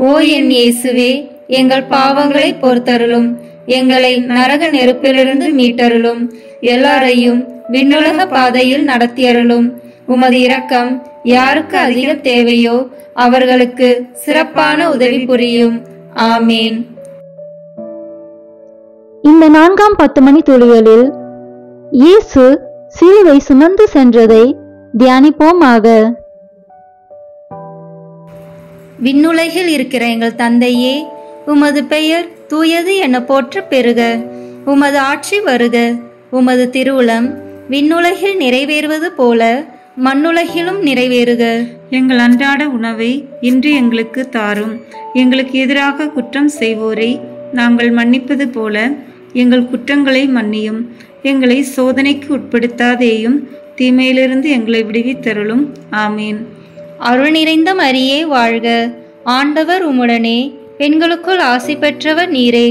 ஓ என் இயேசுவே, எங்கள் பாவங்களை பொறுத்தருளும், எங்களை நரக நெருப்பிலிருந்து மீட்டருளும், எல்லாரையும் விண்ணுலக பாதையில் நடத்தியருளும். உமது இரக்கம் யாருக்கு அதிக தேவையோ அவர்களுக்கு சிறப்பான உதவி புரியும். ஆமீன். இந்த 4ஆம் 10 மணி துளிகளில் இயேசு சிலுவை சுமந்து சென்றதை தியானிப்போமாக. விண்ணுலகில் இருக்கிற எங்கள் தந்தையே, உமது பெயர் தூயது என போற்ற பெறுக. உமது ஆட்சி வருக. உமது திருவுளம் விண்ணுலகில் நிறைவேறுவது போல மண்ணுலகிலும் நிறைவேறுக. எங்கள் அன்றாட உணவை இன்று எங்களுக்கு தாரும். எங்களுக்கு எதிராக குற்றம் செய்வோரை நாங்கள் மன்னிப்பது போல எங்கள் குற்றங்களை மன்னியும். எங்களை சோதனைக்கு உட்படுத்தாதேயும், தீமையிலிருந்து எங்களை விடுவித்தருளும். ஆமீன். அருள் நிறைந்த மரியே வாழ்க, ஆண்டவர் உம்முடனே, பெண்களுக்குள் ஆசி பெற்றவர் நீரே.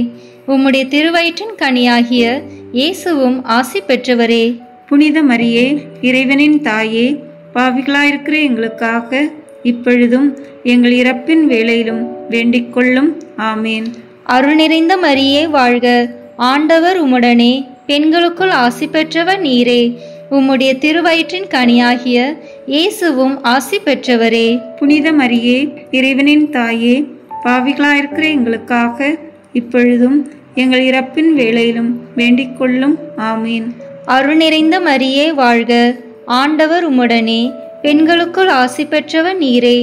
உம்முடைய திருவயிற்றின் கனியாகிய இயேசுவும் ஆசி பெற்றவரே. புனித மரியே, இறைவனின் தாயே, பாவிகளாயிருக்கிற எங்களுக்காக இப்பொழுதும் எங்கள் இறப்பின் வேளையிலும் வேண்டிக் கொள்ளும். ஆமீன். அருள் நிறைந்த மரியே வாழ்க, ஆண்டவர் உம்முடனே, பெண்களுக்குள் ஆசி பெற்றவர் நீரே. உம்முடைய திருவயிற்றின் கனியாகிய இயேசுவும் ஆசி பெற்றவரே. புனித மரியே, இறைவனின் தாயே, பாவிகளாயிருக்கிற எங்களுக்காக இப்பொழுதும் எங்கள் இறப்பின் வேளையிலும் வேண்டிக் கொள்ளும். ஆமீன். அருள் நிறைந்த மரியே வாழ்க, ஆண்டவர் உம்முடனே, பெண்களுக்குள் ஆசி பெற்றவர் நீரே.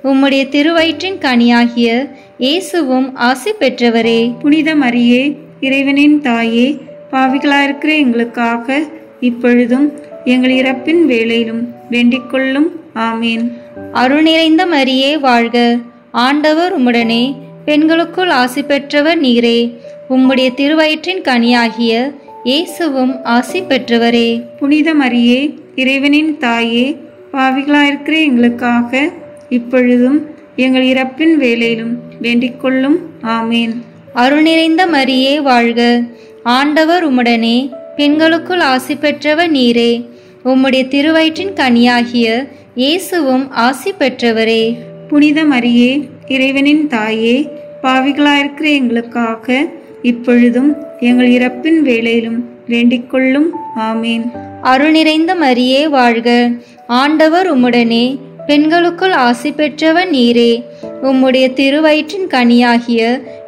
உம்முடைய திருவயிற்றின் கனியாகிய இயேசுவும் ஆசி பெற்றவரே. புனித மரியே, இறைவனின் தாயே, பாவிகளாயிருக்கிற எங்களுக்காக இப்பொழுதும் எங்கள் இறப்பின் வேளையிலும் வேண்டிக் கொள்ளும். ஆமீன். அருள் நிறைந்த மரியே வாழ்க, ஆண்டவர் உம்முடனே, பெண்களுக்குள் ஆசி பெற்றவர் நீரே. உம்முடைய திருவயிற்றின் கனியாகிய இயேசுவும் ஆசி பெற்றவரே. புனித மரியே, இறைவனின் தாயே, பாவிகளாயிருக்கிற எங்களுக்காக இப்பொழுதும் எங்கள் இறப்பின் வேளையிலும் வேண்டிக் கொள்ளும். ஆமீன். அருள் நிறைந்த மரியே வாழ்க, ஆண்டவர் உம்முடனே, பெண்களுக்குள் ஆசி பெற்றவர் நீரே. உம்முடைய திருவயிற்றின் கனியாகிய இயேசுவும் ஆசி பெற்றவரே. புனித மரியே, இறைவனின் தாயே, பாவிகளாயிருக்கிற எங்களுக்காக இப்பொழுதும் எங்கள் இறப்பின் வேளையிலும் வேண்டிக் கொள்ளும். ஆமீன். அருள் நிறைந்த மரியே வாழ்க, ஆண்டவர் உம்முடனே, பெண்களுக்குள் ஆசி பெற்றவர் நீரே. உம்முடைய திருவயிற்றின் கனியாகிய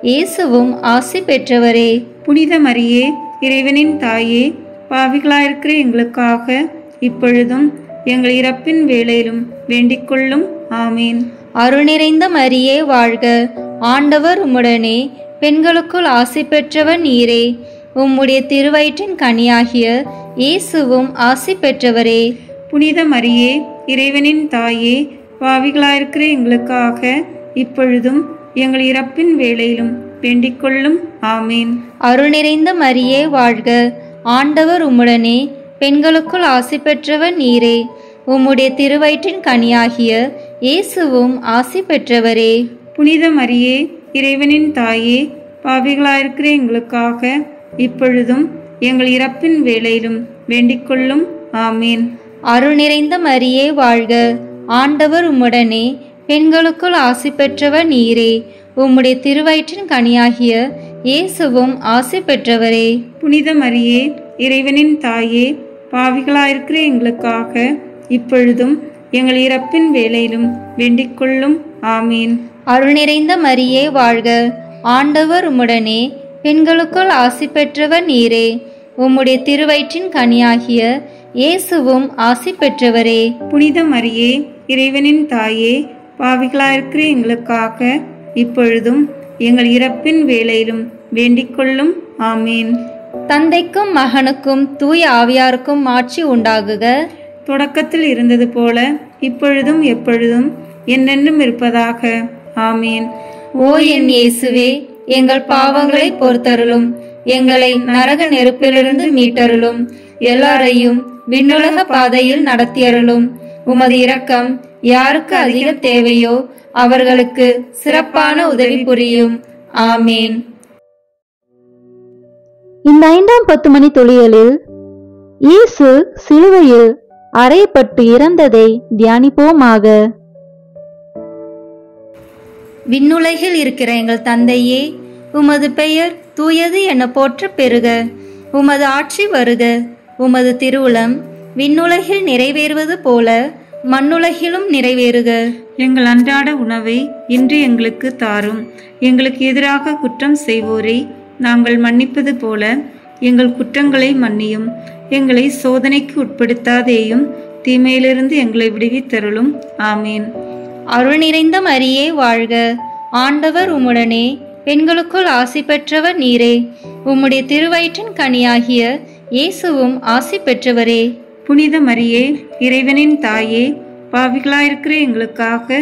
இயேசுவும் ஆசி பெற்றவரே. புனித மரியே, இறைவனின் தாயே, பாவிகளாயிருக்கிற எங்களுக்காக இப்பொழுதும் எங்கள் இறப்பின் வேளையிலும் வேண்டிக் கொள்ளும். ஆமீன். அருள் நிறைந்த மரியே வாழ்க, ஆண்டவர் உம்முடனே, பெண்களுக்குள் ஆசி பெற்றவர் நீரே. உம்முடைய திருவயிற்றின் கனியாகிய இயேசுவும் ஆசி பெற்றவரே. புனித மரியே, இறைவனின் தாயே, பாவிகளாயிருக்கிற எங்களுக்காக இப்பொழுதும் எங்கள் இறப்பின் வேளையிலும் வேண்டிக் கொள்ளும். ஆமீன். அருள் நிறைந்த மரியே வாழ்க, ஆண்டவர் உம்முடனே, பெண்களுக்குள் ஆசி பெற்றவர் நீரே. உம்முடைய திருவயிற்றின் கனியாகிய இயேசுவும் ஆசி பெற்றவரே. புனித மரியே, இறைவனின் தாயே, பாவிகளாயிருக்கிற எங்களுக்காக இப்பொழுதும் எங்கள் இறப்பின் வேளையிலும் வேண்டிக் கொள்ளும். ஆமீன். அருள் நிறைந்த மரியே வாழ்க, ஆண்டவர் உம்முடனே, பெண்களுக்குள் ஆசி பெற்றவர் நீரே. உம்முடைய திருவயிற்றின் கனியாகிய இயேசுவும் ஆசி பெற்றவரே. புனித மரியே, இறைவனின் தாயே, பாவிகளாயிருக்கிற எங்களுக்காக இப்பொழுதும் எங்கள் இறப்பின் வேளையிலும் வேண்டிக் கொள்ளும். ஆமீன். அருள் நிறைந்த மரியே வாழ்க, ஆண்டவர் உம்முடனே, பெண்களுக்குள் ஆசி பெற்றவர் நீரே. உம்முடைய திருவயிற்றின் கனியாகிய இயேசுவும் ஆசி பெற்றவரே. புனித மரியே, இறைவனின் தாயே, பாவிகளாயிருக்கிற எங்களுக்காக இப்பொழுதும் எங்கள் இறப்பின் வேளையிலும் வேண்டிக் கொள்ளும். ஆமீன். தந்தைக்கும் மகனுக்கும் தூய ஆவியாருக்கும் ஆட்சி உண்டாகுக. தொடக்கத்தில் இருந்தது போல இப்பொழுதும் எப்பொழுதும் என்னென்றும் இருப்பதாக. ஆமீன். ஓ என் இயேசுவே, எங்கள் பாவங்களை பொறுத்தருளும், எங்களை நரக நெருப்பிலிருந்து மீட்டருளும், எல்லாரையும் விண்ணுலக பாதையில் நடத்தியருளும். உமது இரக்கம் யாருக்கு அதிக தேவையோ அவர்களுக்கு சிறப்பான உதவி புரியும். ஆமீன். இந்த 5ஆம் 10 மணி துளியலில் இயேசு சிலுவையில் அறையப்பட்டு இறந்ததை தியானிப்போமாக. விண்ணுலகில் இருக்கிற எங்கள் தந்தையே, உமது பெயர் தூயது என போற்ற பெறுக. உமது ஆட்சி வருக. உமது திருவுளம் விண்ணுலகில் நிறைவேறுவது போல மண்ணுலகிலும் நிறைவேறுக. எங்கள் அன்றாட உணவை இன்று எங்களுக்கு தாரும். எங்களுக்கு எதிராக குற்றம் செய்வோரை நாங்கள் மன்னிப்பது போல எங்கள் குற்றங்களை மன்னியும். எங்களை சோதனைக்கு உட்படுத்தாதேயும், தீமையிலிருந்து எங்களை விடுவித்தருளும். ஆமீன். அருள் நிறைந்த மரியே வாழ்க. ஆண்டவர் உம்முடனே, பெண்களுக்குள் ஆசி பெற்றவர் நீரே. உம்முடைய திருவயிற்றின் கனியாகிய இயேசுவும் ஆசி பெற்றவரே. புனித மரியே, இறைவனின் தாயே, பாவிகளாயிருக்கிற எங்களுக்காக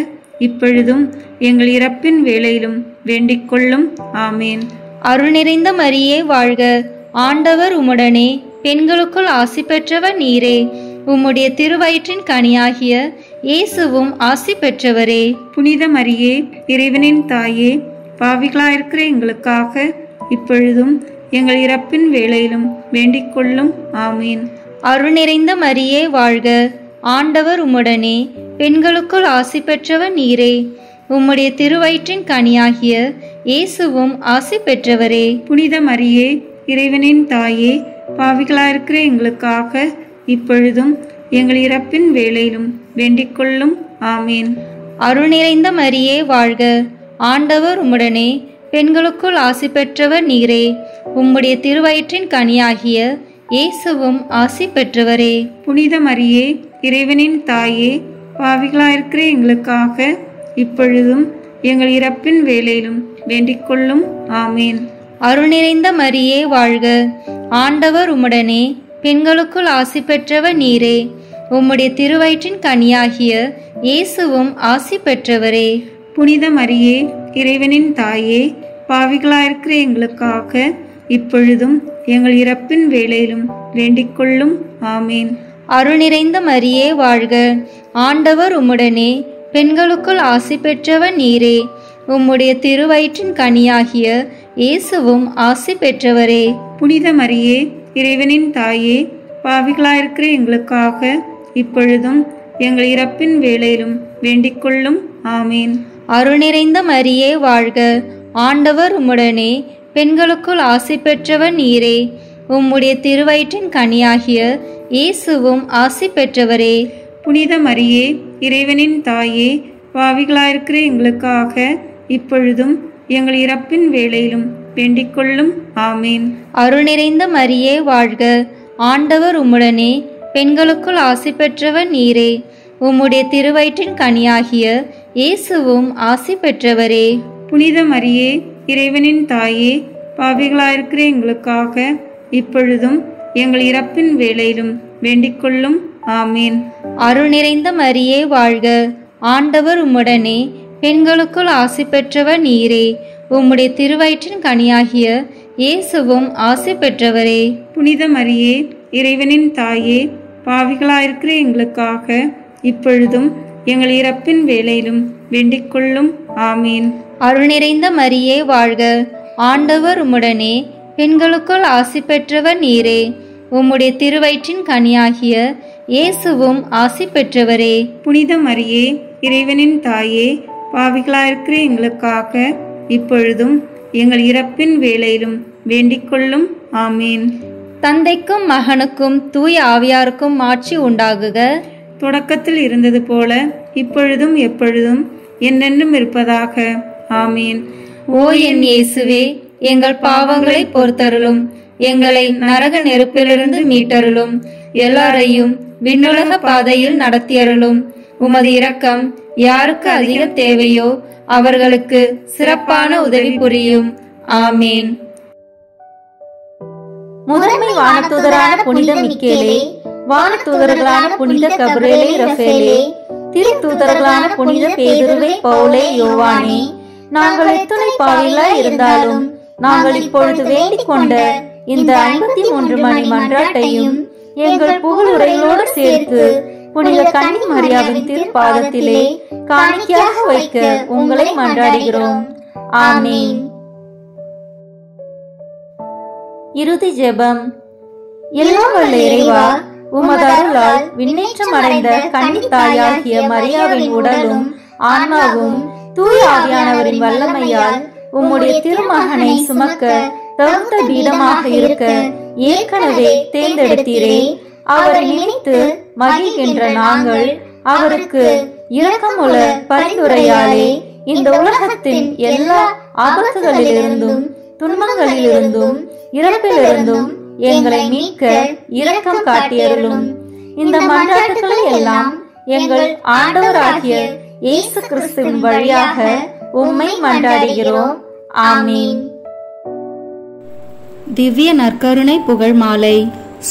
இப்பொழுதும் எங்கள் இறப்பின் வேளையிலும் வேண்டிக் கொள்ளும். ஆமீன். அருள் நிறைந்த மரியே வாழ்க. ஆண்டவர் உம்முடனே, பெண்களுக்குள் ஆசி பெற்றவர் நீரே. உம்முடைய திருவயிற்றின் கனியாகிய இயேசுவும் ஆசி பெற்றவரே. புனித மரியே, இறைவனின் தாயே, பாவிகளாயிருக்கிற எங்களுக்காக இப்பொழுதும் எங்கள் இறப்பின் வேளையிலும் வேண்டிக் கொள்ளும். ஆமீன். அருள் நிறைந்த மரியே வாழ்க. ஆண்டவர் உம்முடனே, பெண்களுக்குள் ஆசி பெற்றவர் நீரே. உம்முடைய திருவயிற்றின் கனியாகிய இயேசுவும் ஆசி பெற்றவரே. புனித மரியே, இறைவனின் தாயே, பாவிகளாயிருக்கிற எங்களுக்காக இப்பொழுதும் எங்கள் இறப்பின் வேளையிலும் வேண்டிக் கொள்ளும். ஆமீன். அருள் நிறைந்த மரியே வாழ்க. ஆண்டவர் உம்முடனே, பெண்களுக்குள் ஆசி பெற்றவர் நீரே. உம்முடைய திருவயிற்றின் கனியாகிய இயேசுவும் ஆசி பெற்றவரே. புனித மரியே, இறைவனின் தாயே, பாவிகளாயிருக்கிற எங்களுக்காக இப்பொழுதும் எங்கள் இறப்பின் வேளையிலும் வேண்டிக் கொள்ளும். ஆமீன். அருள் நிறைந்த மரியே வாழ்க. ஆண்டவர் உம்முடனே, பெண்களுக்குள் ஆசி பெற்றவர் நீரே. உம்முடைய திருவயிற்றின் கனியாகிய இயேசுவும் ஆசி பெற்றவரே. புனித மரியே, இறைவனின் தாயே, பாவிகளாயிருக்கிற எங்களுக்காக இப்பொழுதும் எங்கள் இறப்பின் வேளையிலும் வேண்டிக் கொள்ளும். ஆமீன். அருள் நிறைந்த மரியே வாழ்க. ஆண்டவர் உம்முடனே, பெண்களுக்குள் ஆசி பெற்றவர் நீரே. உம்முடைய திருவயிற்றின் கனியாகிய இயேசுவும் ஆசி பெற்றவரே. புனித மரியே, இறைவனின் தாயே, பாவிகளாயிருக்கிற எங்களுக்காக இப்பொழுதும் எங்கள் இறப்பின் வேளையிலும் வேண்டிக் கொள்ளும். ஆமீன். அருள் நிறைந்த மரியே வாழ்க. ஆண்டவர் உம்முடனே, பெண்களுக்குள் ஆசி பெற்றவர் நீரே. உம்முடைய திருவயிற்றின் கனியாகிய இயேசுவும் ஆசி பெற்றவரே. புனித மரியே, இறைவனின் தாயே, பாவிகளாயிருக்கிற எங்களுக்காக இப்பொழுதும் எங்கள் இறப்பின் வேளையிலும் வேண்டிக் கொள்ளும். ஆமீன். அருள் நிறைந்த மரியே வாழ்க. ஆண்டவர் உம்முடனே, பெண்களுக்குள் ஆசி பெற்றவர் நீரே. உம்முடைய திருவயிற்றின் கனியாகிய இயேசுவும் ஆசி பெற்றவரே. புனித மரியே, இறைவனின் தாயே, பாவிகளாயிருக்கிற எங்களுக்காக இப்பொழுதும் எங்கள் இறப்பின் வேளையிலும் வேண்டிக் கொள்ளும். ஆமீன். அருள் நிறைந்த மரியே வாழ்க. ஆண்டவர் உம்முடனே, பெண்களுக்குள் ஆசி பெற்றவர் நீரே. உம்முடைய திருவயிற்றின் கனியாகிய இயேசுவும் ஆசி பெற்றவரே. புனித மரியே, இறைவனின் தாயே, பாவிகளாயிருக்கிற எங்களுக்காக இப்பொழுதும் எங்கள் இறப்பின் வேளையிலும் வேண்டிக் கொள்ளும். ஆமீன். அருள் நிறைந்த மரியே வாழ்க. ஆண்டவர் உம்முடனே, பெண்களுக்குள் ஆசி பெற்றவர் நீரே. உம்முடைய திருவயிற்றின் கனியாகிய இயேசுவும் ஆசி பெற்றவரே. புனித மரியே, இறைவனின் தாயே, பாவிகளாயிருக்கிற எங்களுக்காக இப்பொழுதும் எங்கள் இறப்பின் வேளையிலும் வேண்டிக் கொள்ளும். ஆமீன். தந்தைக்கும் மகனுக்கும் தூய ஆவியாருக்கும் ஆட்சி உண்டாகுக. தொடக்கத்தில் இருந்தது போல இப்பொழுதும் எப்பொழுதும் என்னென்றும் இருப்பதாக. ஆமீன். ஓ என் இயேசுவே, எங்கள் பாவங்களை பொறுத்தருளும், எங்களை நரக நெருப்பிலிருந்து மீட்டருளும், எல்லாரையும் விண்ணுலக பாதையில் நடத்தியருளும். உமது இரக்கம் யாருக்கு அதிக தேவையோ அவர்களுக்கு சிறப்பான உதவி புரியும். ஆமீன். முதன்மை வானதூதரான புனித மிக்கேலே, வானதூதர்களான புனித கபிரேலே ரஃபேலே, திருத்தூதர்களான புனித பேதுருவே, பவுலே, யோவானே, நாங்கள் எத்தனை பாவிகளாய் இருந்தாலும் நாங்கள் இப்பொழுது வேண்டிக் கொண்ட இந்த 53 மணி மன்றாட்டையும் எங்கள் புகழுரைகளோடு சேர்த்து புனித கன்னி மரியாவின் திருப்பாதத்திலே காணிக்கையாக வைக்க உங்களை மன்றாடுகிறோம். ஆமீன். இறுதி ஜெபம். எல்லாம் வல்ல இறைவா, உமது அருளால் விண்ணேற்றம் அடைந்த கன்னித்தாயாகிய மரியாவின் உடலும் ஆன்மாவும் தூய ஆவியானவரின் வல்லமையால் உம்முடைய திருமகனை சுமக்க தகுந்த பீடமாக இருக்க ஏற்கனவே தேர்ந்தெடுத்தீரே. அவரை நினைத்து மகிழ்கின்ற நாங்கள் அவருக்கு இரக்கமுள்ள பரிந்துரையாலே இந்த உலகத்தின் எல்லா ஆபத்துகளிலிருந்தும் துன்பங்களிலிருந்தும் இறப்பிலிருந்தும் எங்களை மீட்க இரக்கம் காட்டியருளும். இந்த மன்றாட்டுகளை எல்லாம் எங்கள் ஆண்டவராகிய இயேசு கிறிஸ்துவின் வழியாக உம்மை மன்றாடுகிறோம். ஆமீன். திவ்ய நற்கருணை புகழ் மாலை.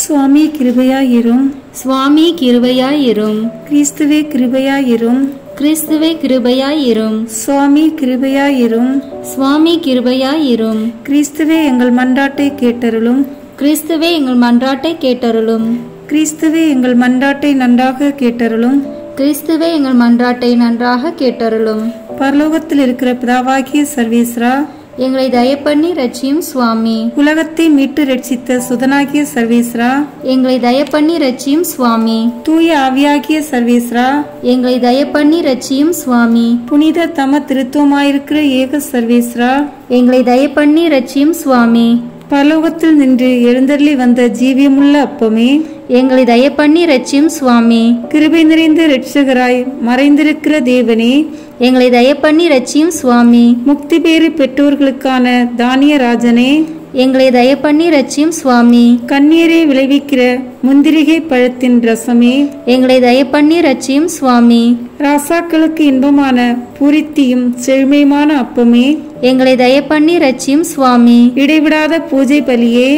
சுவாமி கிருபையாயிரும். சுவாமி கிருபையாயிரும். கிறிஸ்துவே கிருபையாயிரும். கிறிஸ்துவே கிருபையாயிரும். சுவாமி கிருபையாயிரும். சுவாமி கிருபையாயிரும். கிறிஸ்துவே எங்கள் மன்றாட்டை கேட்டருளும். கிறிஸ்துவே எங்கள் மன்றாட்டை கேட்டருளும். கிறிஸ்துவே எங்கள் மன்றாட்டை நன்றாக கேட்டருளும். கிறிஸ்துவே எங்கள் மன்றாட்டை நன்றாக கேட்டருளும். பரலோகத்தில் இருக்கிற பிதாவாகிய சர்வேஸ்வரா, எங்களை தயப்பண்ணி ரட்சியும் சுவாமி. உலகத்தை மீட்டு ரட்சித்த சுதனாகிய சர்வேஸ்வரா, எங்களை தயப்பண்ணி ரட்சியும் சுவாமி. தூய ஆவியாகிய சர்வேஸ்வரா, எங்களை தயப்பண்ணி ரட்சியும் சுவாமி. புனித தம திருத்துவமாயிருக்கிற ஏக சர்வேஸ்வரா, எங்களை தயப்பண்ணி ரட்சியும் சுவாமி. பரலோகத்தில் நின்று எழுந்தருளி வந்த ஜீவியமுள்ள அப்பமே, எங்களை தயப்பண்ணி ரட்சியும் சுவாமி. கிருபை நிறைந்த இரட்சகராய் மறைந்திருக்கிற தேவனே, எங்களை தயப்பண்ணி ரட்சியும் சுவாமி. முக்தி பேறு பெற்றோர்களுக்கான தானிய ராஜனே, எங்களை தயப்பண்ணி ரட்சியும் சுவாமி. கண்ணீரை விளைவிக்கிற முந்திரிகை பழத்தின் ரசமே, எங்களை தயப்பண்ணி ரட்சியும் சுவாமி. ராசாக்களுக்கு இன்பமான பூரித்தியும் செழுமையுமான அப்பமே, எங்களை தயப்பண்ணி ரட்சியும் சுவாமி. இடைவிடாத பூஜை பலியே,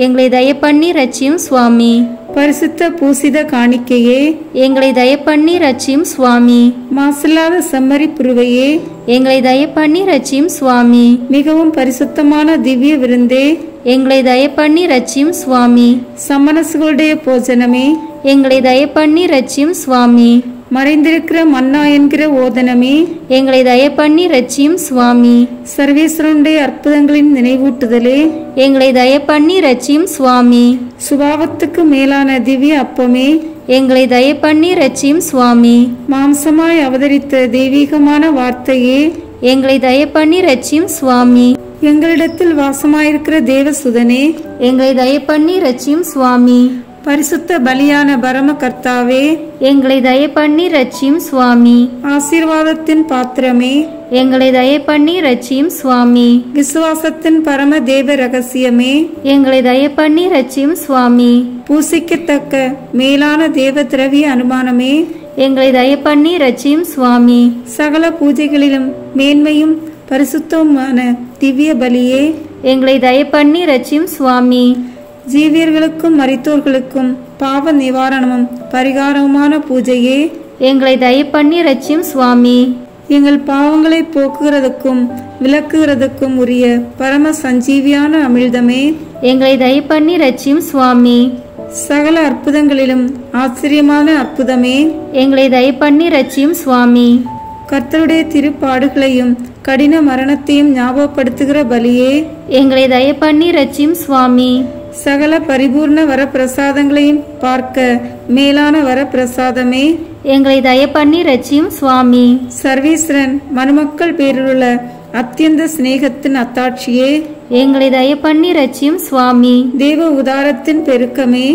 எங்களை தயப்பண்ணி ரட்சியும் சுவாமி. பரிசுத்த பூசித காணிக்கையே, எங்களை தயப்பண்ணி ரட்சியும் சுவாமி. மாசில்லாத செம்மறி புருவையே, எங்களை தயப்பண்ணி ரட்சியும் சுவாமி. மிகவும் பரிசுத்தமான திவ்ய விருந்தே, எங்களை தயப்பண்ணி ரட்சியும் சுவாமி. சமணசுகளுடைய போஜனமே, எங்களை தயப்பண்ணி ரட்சியும் சுவாமி. மறைந்திருக்கிற மன்னா என்கிற ஓதனமே, எங்களை தயப்பண்ணி ரட்சியும் சுவாமி. சர்வேஸ்வரனுடைய அற்புதங்களின் நினைவூட்டுதலே, எங்களை தயப்பண்ணி ரட்சியும் சுவாமி. சுபாவத்துக்கு மேலான திவ்ய அப்பமே, எங்களை தயப்பண்ணி ரட்சியும் சுவாமி. மாம்சமாய் அவதரித்த தெய்வீகமான வார்த்தையே, எங்களை தயப்பண்ணி ரட்சியும் சுவாமி. எங்களிடத்தில் வாசமாயிருக்கிற தேவசுதனே, எங்களை தயப்பண்ணி ரட்சியும் சுவாமி. பரிசுத்த பலியான பரம கர்த்தாவே, எங்களை தயப்பண்ணி ரட்சியும் சுவாமி. ஆசீர்வாதத்தின் பாத்திரமே, எங்களை தயப்பண்ணி ரட்சியும் சுவாமி. விசுவாசத்தின் பரம தேவ ரகசியமே, எங்களை தயப்பண்ணி ரட்சியும் சுவாமி. பூசிக்கத்தக்க மேலான தேவ திரவிய அனுமானமே, எங்களை தயப்பண்ணி ரட்சியும் சுவாமி. சகல பூஜைகளிலும் மேன்மையும் பரிசுத்தமான திவ்ய பலியே, எங்களை தயப்பண்ணி ரட்சியும் சுவாமி. ஜீவியர்களுக்கும் மரித்தோர்களுக்கும் பாவ நிவாரணமும் பரிகாரமுமான பூஜையே, எங்களை தயப்பண்ணி ரட்சியும் சுவாமி. எங்கள் பாவங்களை போக்குகிறதுக்கும் விளக்குகிறதுக்கும் உரிய பரம சஞ்சீவியான அமிழ்தமே, எங்களை தயப்பண்ணி ரட்சியும் சுவாமி. சகல அற்புதங்களிலும் ஆச்சரியமான அற்புதமே, எங்களை தயப்பண்ணி ரட்சியும் சுவாமி. கர்த்தருடைய திருப்பாடுகளையும் கடின மரணத்தையும் ஞாபகப்படுத்துகிற பலியே, எங்களை தயப்பண்ணி ரட்சியும் சுவாமி. சகல பரிபூர்ண வரப்பிரசாதங்களையும் பார்க்க மேலான வரப்பிரசாதமே, எங்களை தயப்பண்ணி ரட்சியும் சுவாமி. சர்வேஸ்வரன் மனுமக்கள் பேரிலுள்ள அத்தியந்த சிநேகத்தின் அத்தாட்சியே, எங்களை தயப்பண்ணி ரட்சியும் சுவாமி. தேவ உதாரத்தின் பெருக்கமே,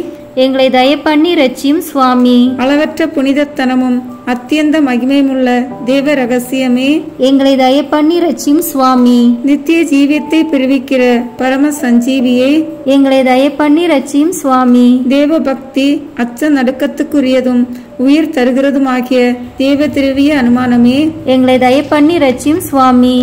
எங்களை தயப்பண்ணி ரட்சியும் சுவாமி. அளவற்ற புனிதத்தனமும் அத்தியந்த மகிமையுமுள்ள தேவ ரகசியமே, எங்களை தயப்பண்ணி ரட்சியும் சுவாமி. நித்திய ஜீவியத்தை பெறுவிக்கிற பரம சஞ்சீவியே, எங்களை தயப்பண்ணி ரட்சியும் சுவாமி. தேவ பக்தி அச்ச நடுக்கத்துக்குரியதும் உயிர் தருகிறதுமாகிய தேவ திரவிய அனுமானமே, எங்களை தயப்பண்ணி ரட்சியும் சுவாமி.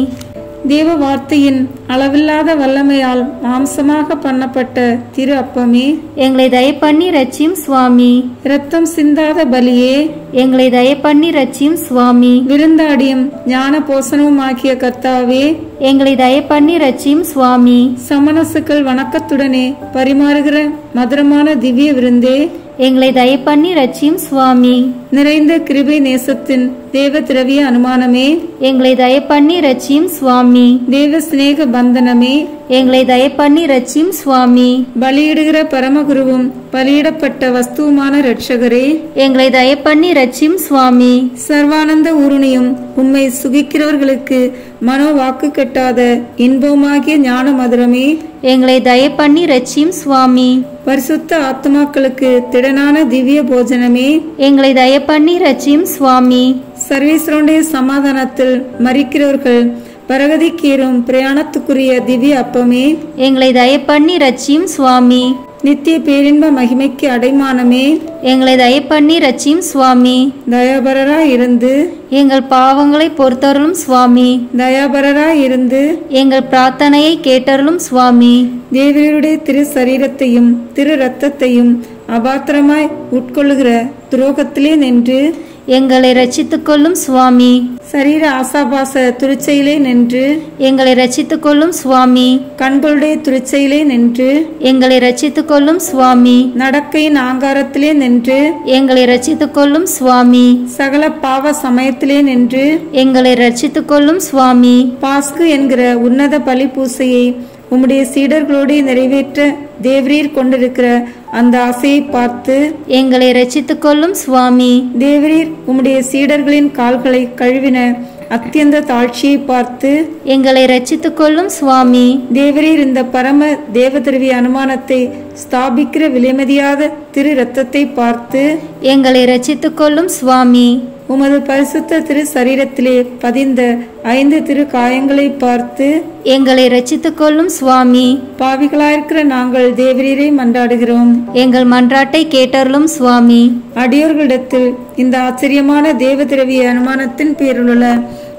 தேவ வார்த்தையின் அளவில்லாத வல்லமையால் மாம்சமாக பண்ணப்பட்ட திரு அப்பமே, எங்களை தயப்பண்ணி ரட்சியும் சுவாமி. இரத்தம் சிந்தாத பலியே, எங்களை தயப்பண்ணி ரட்சியும் சுவாமி. விருந்தாடியும் ஞான போசனவும் ஆகிய கர்த்தாவே, எங்களை தயப்பண்ணி ரட்சியும் சுவாமி. சமணசுக்கள் வணக்கத்துடனே பரிமாறுகிற மதுரமான திவ்ய விருந்தே, எங்களை தயப்பண்ணி ரட்சியும் சுவாமி. நிறைந்த கிருபை நேசத்தின் தேவ திரவிய அனுமானமே, எங்களை தயப்பண்ணி ரட்சியும் சுவாமி. தேவ சிநேக பந்தனமே, எங்களை தயப்பண்ணி ரட்சியும் சுவாமி. பலியிடுகிற பரமகுருவும் பலியிடப்பட்ட வஸ்துவுமான இரட்சகரே, எங்களை தயப்பண்ணி ரட்சியும் சுவாமி. சர்வானந்த ஊருணியும் உம்மை சுகிக்கிறவர்களுக்கு மனோ வாக்கு கெட்டாத இன்பமாகிய ஞான மதுரமே, எங்களை தயப்பண்ணி ரட்சியும் சுவாமி. பரிசுத்த ஆத்மாக்களுக்கு திடனான திவ்ய போஜனமே, எங்களை தயப்பண்ணி ரட்சியும் சுவாமி. சர்வேஸ்வரனுடைய சமாதானத்தில் மரிக்கிறவர்கள் பரகதிக்கேறும் பிரயாணத்துக்குரிய திவ்ய அப்பமே, எங்களை தயப்பண்ணி ரட்சியும் சுவாமி. நித்திய பேரின்ப மகிமைக்கு அடைமானமே, எங்களை தயப்பண்ணி ரட்சியும் சுவாமி. தயாபரராய் இருந்து எங்கள் பாவங்களை பொறுத்தருளும் சுவாமி. தயாபரராய் இருந்து எங்கள் பிரார்த்தனையை கேட்டருளும் சுவாமி. தேவருடைய திரு சரீரத்தையும் திரு ரத்தத்தையும் அபாத்திரமாய் உட்கொள்ளுகிற துரோகத்திலே நின்று எங்களை ரட்சித்துக் கொள்ளும் சுவாமி. சரீர ஆசாபாச துருச்சையிலே நின்று எங்களை ரட்சித்துக் கொள்ளும் சுவாமி. கண்களுடைய துருச்சையிலே நின்று எங்களை ரட்சித்துக் கொள்ளும் சுவாமி. நடக்கையின் ஆங்காரத்திலே நின்று எங்களை ரட்சித்துக் கொள்ளும் சுவாமி. சகல பாவ சமயத்திலே நின்று எங்களை ரட்சித்துக் கொள்ளும் சுவாமி. பாஸ்கு என்கிற உன்னத பலி பூசையை உம்முடைய சீடர்களோடு நிறைவேற்ற தேவரீர் கொண்டிருக்கிற அந்த ஆசையை பார்த்து எங்களை ரட்சித்துக் கொள்ளும் சுவாமி. தேவரீர் உம்முடைய சீடர்களின் கால்களை கழுவின அத்தியந்த தாழ்ச்சியை பார்த்து எங்களை ரட்சித்துக் கொள்ளும் சுவாமி. தேவரீர் இந்த பரம தேவதிரவிய அனுமானத்தை ஸ்தாபிக்கிற விலைமதியாத திரு ரத்தத்தை பார்த்து எங்களை ரட்சித்துக் கொள்ளும் சுவாமி. உமது பரிசுத்த திரு சரீரத்திலே பதிந்த 5 திரு காயங்களை பார்த்து எங்களை ரட்சித்துக் கொள்ளும் சுவாமி. பாவிகளாயிருக்கிற நாங்கள் தேவரீரை மன்றாடுகிறோம். எங்கள் மன்றாட்டை கேட்டருளும் சுவாமி. அடியோர்களிடத்தில் இந்த ஆச்சரியமான தேவதிரவிய அனுமானத்தின் பேரிலுள்ள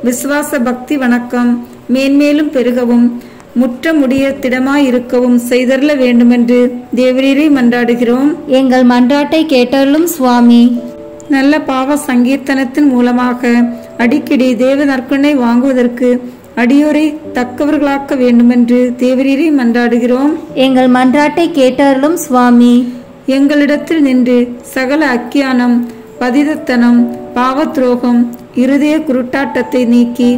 விசுவாச பக்தி வணக்கம் மேன்மேலும் பெருகவும் முற்ற முடிய திடமாயிருக்கவும் செய்தருள வேண்டுமென்று தேவரீரை மன்றாடுகிறோம். எங்கள் மன்றாட்டை கேட்டருளும் சுவாமி. நல்ல பாவ சங்கீர்த்தனத்தின் மூலமாக அடிக்கடி தேவ நற்கொடை வாங்குவதற்கு அடியோரை தக்கவர்களாக்க வேண்டுமென்று தேவரீரை மன்றாடுகிறோம். எங்கள் மன்றாட்டை கேட்டருளும் சுவாமி. எங்களிடத்தில் நின்று சகல அக்கியானம், பதிதத்தனம், பாவத்ரோகம், இருதய குருட்டாட்டத்தை நீக்கி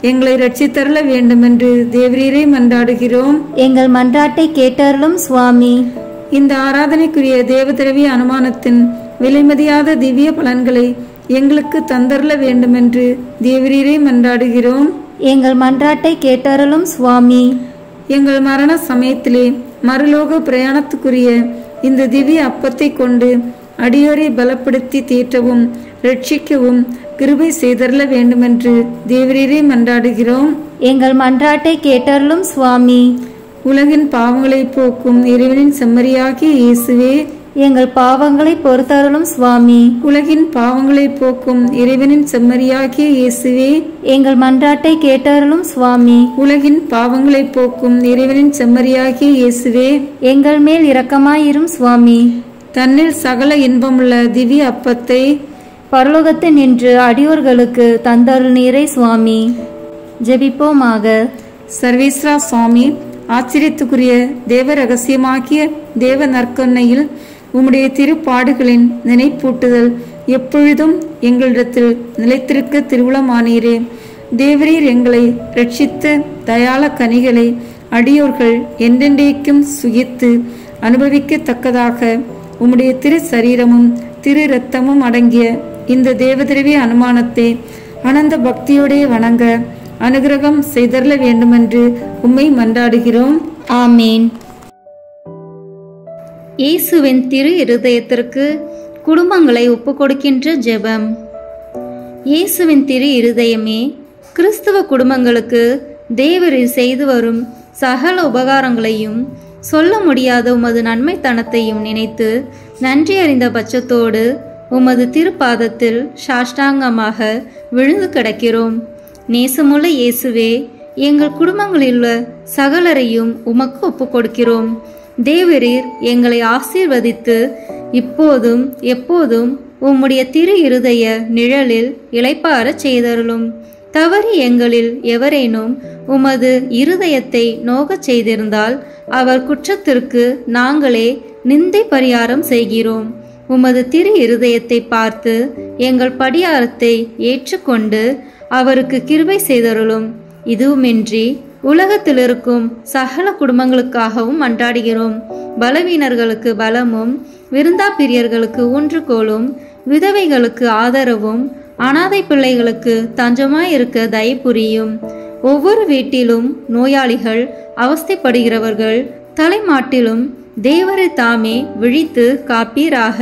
எங்களை ரட்சித்தருள வேண்டுமென்று தேவரீரை மன்றாடுகிறோம். எங்கள் மன்றாட்டை கேட்டருளும் சுவாமி. இந்த ஆராதனைக்குரிய தேவதிரவிய அனுமானத்தின் விலைமதியாத திவ்ய பலன்களை எங்களுக்கு தந்தருள வேண்டுமென்று தேவரீரை மன்றாடுகிறோம். எங்கள் மன்றாட்டை கேட்டருளும் சுவாமி. எங்கள் மரண சமயத்திலே மறுலோக பிரயாணத்துக்குரிய இந்த திவ்ய அப்பத்தை கொண்டு அடியோரை பலப்படுத்தி தேற்றவும் ரட்சிக்கவும் கிருபை செய்தருள வேண்டுமென்று தேவரீரை மன்றாடுகிறோம். எங்கள் மன்றாட்டை கேட்டருளும் சுவாமி. உலகின் பாவங்களை போக்கும் இறைவனின் செம்மறியாகிய இயேசுவே, எங்கள் பாவங்களை பொறுத்தருளும் சுவாமி. உலகின் பாவங்களை போக்கும் இறைவனின் செம்மறியாகிய இயேசுவே, எங்கள் மன்றாட்டை கேட்டருளும் சுவாமி. உலகின் பாவங்களை போக்கும் இறைவனின் செம்மறியாகிய இயேசுவே, எங்கள் மேல் இரக்கமாயிரும் சுவாமி. தன்னில் சகல இன்பமுள்ள திவ்ய அப்பத்தை பரலோகத்தில் நின்று அடியோர்களுக்கு தந்தருள் நீரை சுவாமி. ஜெபிப்போமாக. சர்வேஸ்வரா சுவாமி, ஆச்சரியத்துக்குரிய தேவ ரகசியமாகிய தேவ நற்கொன்னையில் உம்முடைய திருப்பாடுகளின் நினைப்பூட்டுதல் எப்பொழுதும் எங்களிடத்தில் நிலைத்திருக்க திருவுளமானீரே. தேவரீர் எங்களை ரட்சித்த தயாள கனிகளை அடியோர்கள் என்றென்றைக்கும் சுகித்து அனுபவிக்கத்தக்கதாக உம்முடைய திரு சரீரமும் திரு இரத்தமும் அடங்கிய இந்த தேவதிரவிய அனுமானத்தை அனந்த பக்தியோடைய வணங்க அனுகிரகம் செய்தருள வேண்டுமென்று உம்மை மன்றாடுகிறோம். ஆமேன். இயேசுவின் திரு இருதயத்திற்கு குடும்பங்களை ஒப்புக்கொடுக்கின்ற ஜெபம். இயேசுவின் திரு இருதயமே, கிறிஸ்துவ குடும்பங்களுக்கு தேவரீர் செய்து வரும் சகல உபகாரங்களையும் சொல்ல முடியாத உமது நன்மைத்தனத்தையும் நினைத்து நன்றி அறிந்த பட்சத்தோடு உமது திருப்பாதத்தில் சாஷ்டாங்கமாக விழுந்து கிடக்கிறோம். நேசமுள்ள இயேசுவே, எங்கள் குடும்பங்களில் உள்ள சகலரையும் உமக்கு ஒப்புக் கொடுக்கிறோம். தேவரீர் எங்களை ஆசீர்வதித்து இப்போதும் எப்போதும் உம்முடைய திரு இருதய நிழலில் இளைப்பாறச் செய்தருளும். தவறி எங்களில் எவரேனும் உமது இருதயத்தை நோகச் செய்திருந்தால் அவர் குற்றத்திற்கு நாங்களே நிந்தை பரிகாரம் செய்கிறோம். உமது திரு இருதயத்தை பார்த்து எங்கள் படியாரத்தை ஏற்றுக்கொண்டு அவருக்கு கிருபை செய்தருளும். இதுவுமின்றி உலகத்தில் இருக்கும் சகல குடும்பங்களுக்காகவும் மன்றாடுகிறோம். பலவீனர்களுக்கு பலமும், விருந்தாப்பிரியர்களுக்கு ஊன்றுகோலும், விதவைகளுக்கு ஆதரவும், அனாதை பிள்ளைகளுக்கு தஞ்சமாயிருக்க தயவு புரியும். ஒவ்வொரு வீட்டிலும் நோயாளிகள், அவஸ்தைப்படுகிறவர்கள் தலைமாட்டிலும் தேவரை தாமே விழித்து காப்பீராக.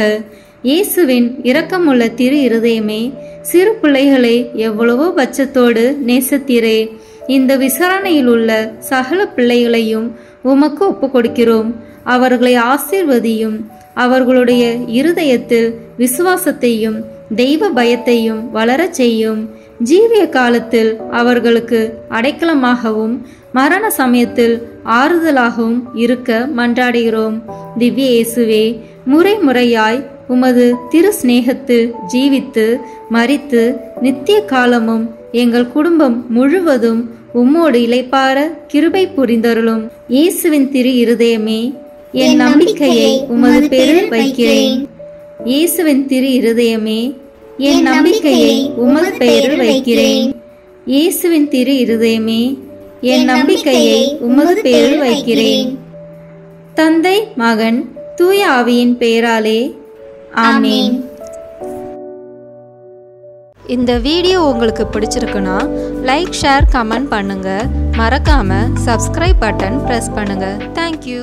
இயேசுவின் இரக்கமுள்ள திரு இருதயமே, சிறு பிள்ளைகளை எவ்வளவோ பட்சத்தோடு நேசத்தீரே. இந்த விசாரணையில் உள்ள சகல பிள்ளைகளையும் உமக்கு ஒப்பு கொடுக்கிறோம். அவர்களை ஆசீர்வதியும். அவர்களுடைய இருதயத்தில் விசுவாசத்தையும் தெய்வ பயத்தையும் வளரச் செய்யும். ஜீவிய காலத்தில் அவர்களுக்கு அடைக்கலமாகவும் மரண சமயத்தில் ஆறுதலாகவும் இருக்க மன்றாடுகிறோம். திவ்ய இயேசுவே, முறை முறையாய் உமது திரு சிநேகத்தில் ஜீவித்து மரித்து நித்திய காலமும் எங்கள் குடும்பம் முழுவதும் உம்மோடு இளைப்பாற கிருபை புரிந்தருளும். இயேசுவின் திரு இருதயமே, என் நம்பிக்கையை உமது பேரில் வைக்கிறேன். இயேசுவின் திரு இருதயமே, என் நம்பிக்கையை உமது பெயரில் வைக்கிறேன். இயேசுவின் திரு இருதயமே, என் நம்பிக்கையை உமது பெயரில் வைக்கிறேன். தந்தை, மகன், தூய ஆவியின் பெயராலே ஆமென். இந்த வீடியோ உங்களுக்கு பிடிச்சிருக்குன்னா லைக், ஷேர், கமெண்ட் பண்ணுங்க. மறக்காம சப்ஸ்கிரைப் பட்டன் பிரஸ் பண்ணுங்க. தேங்க்யூ.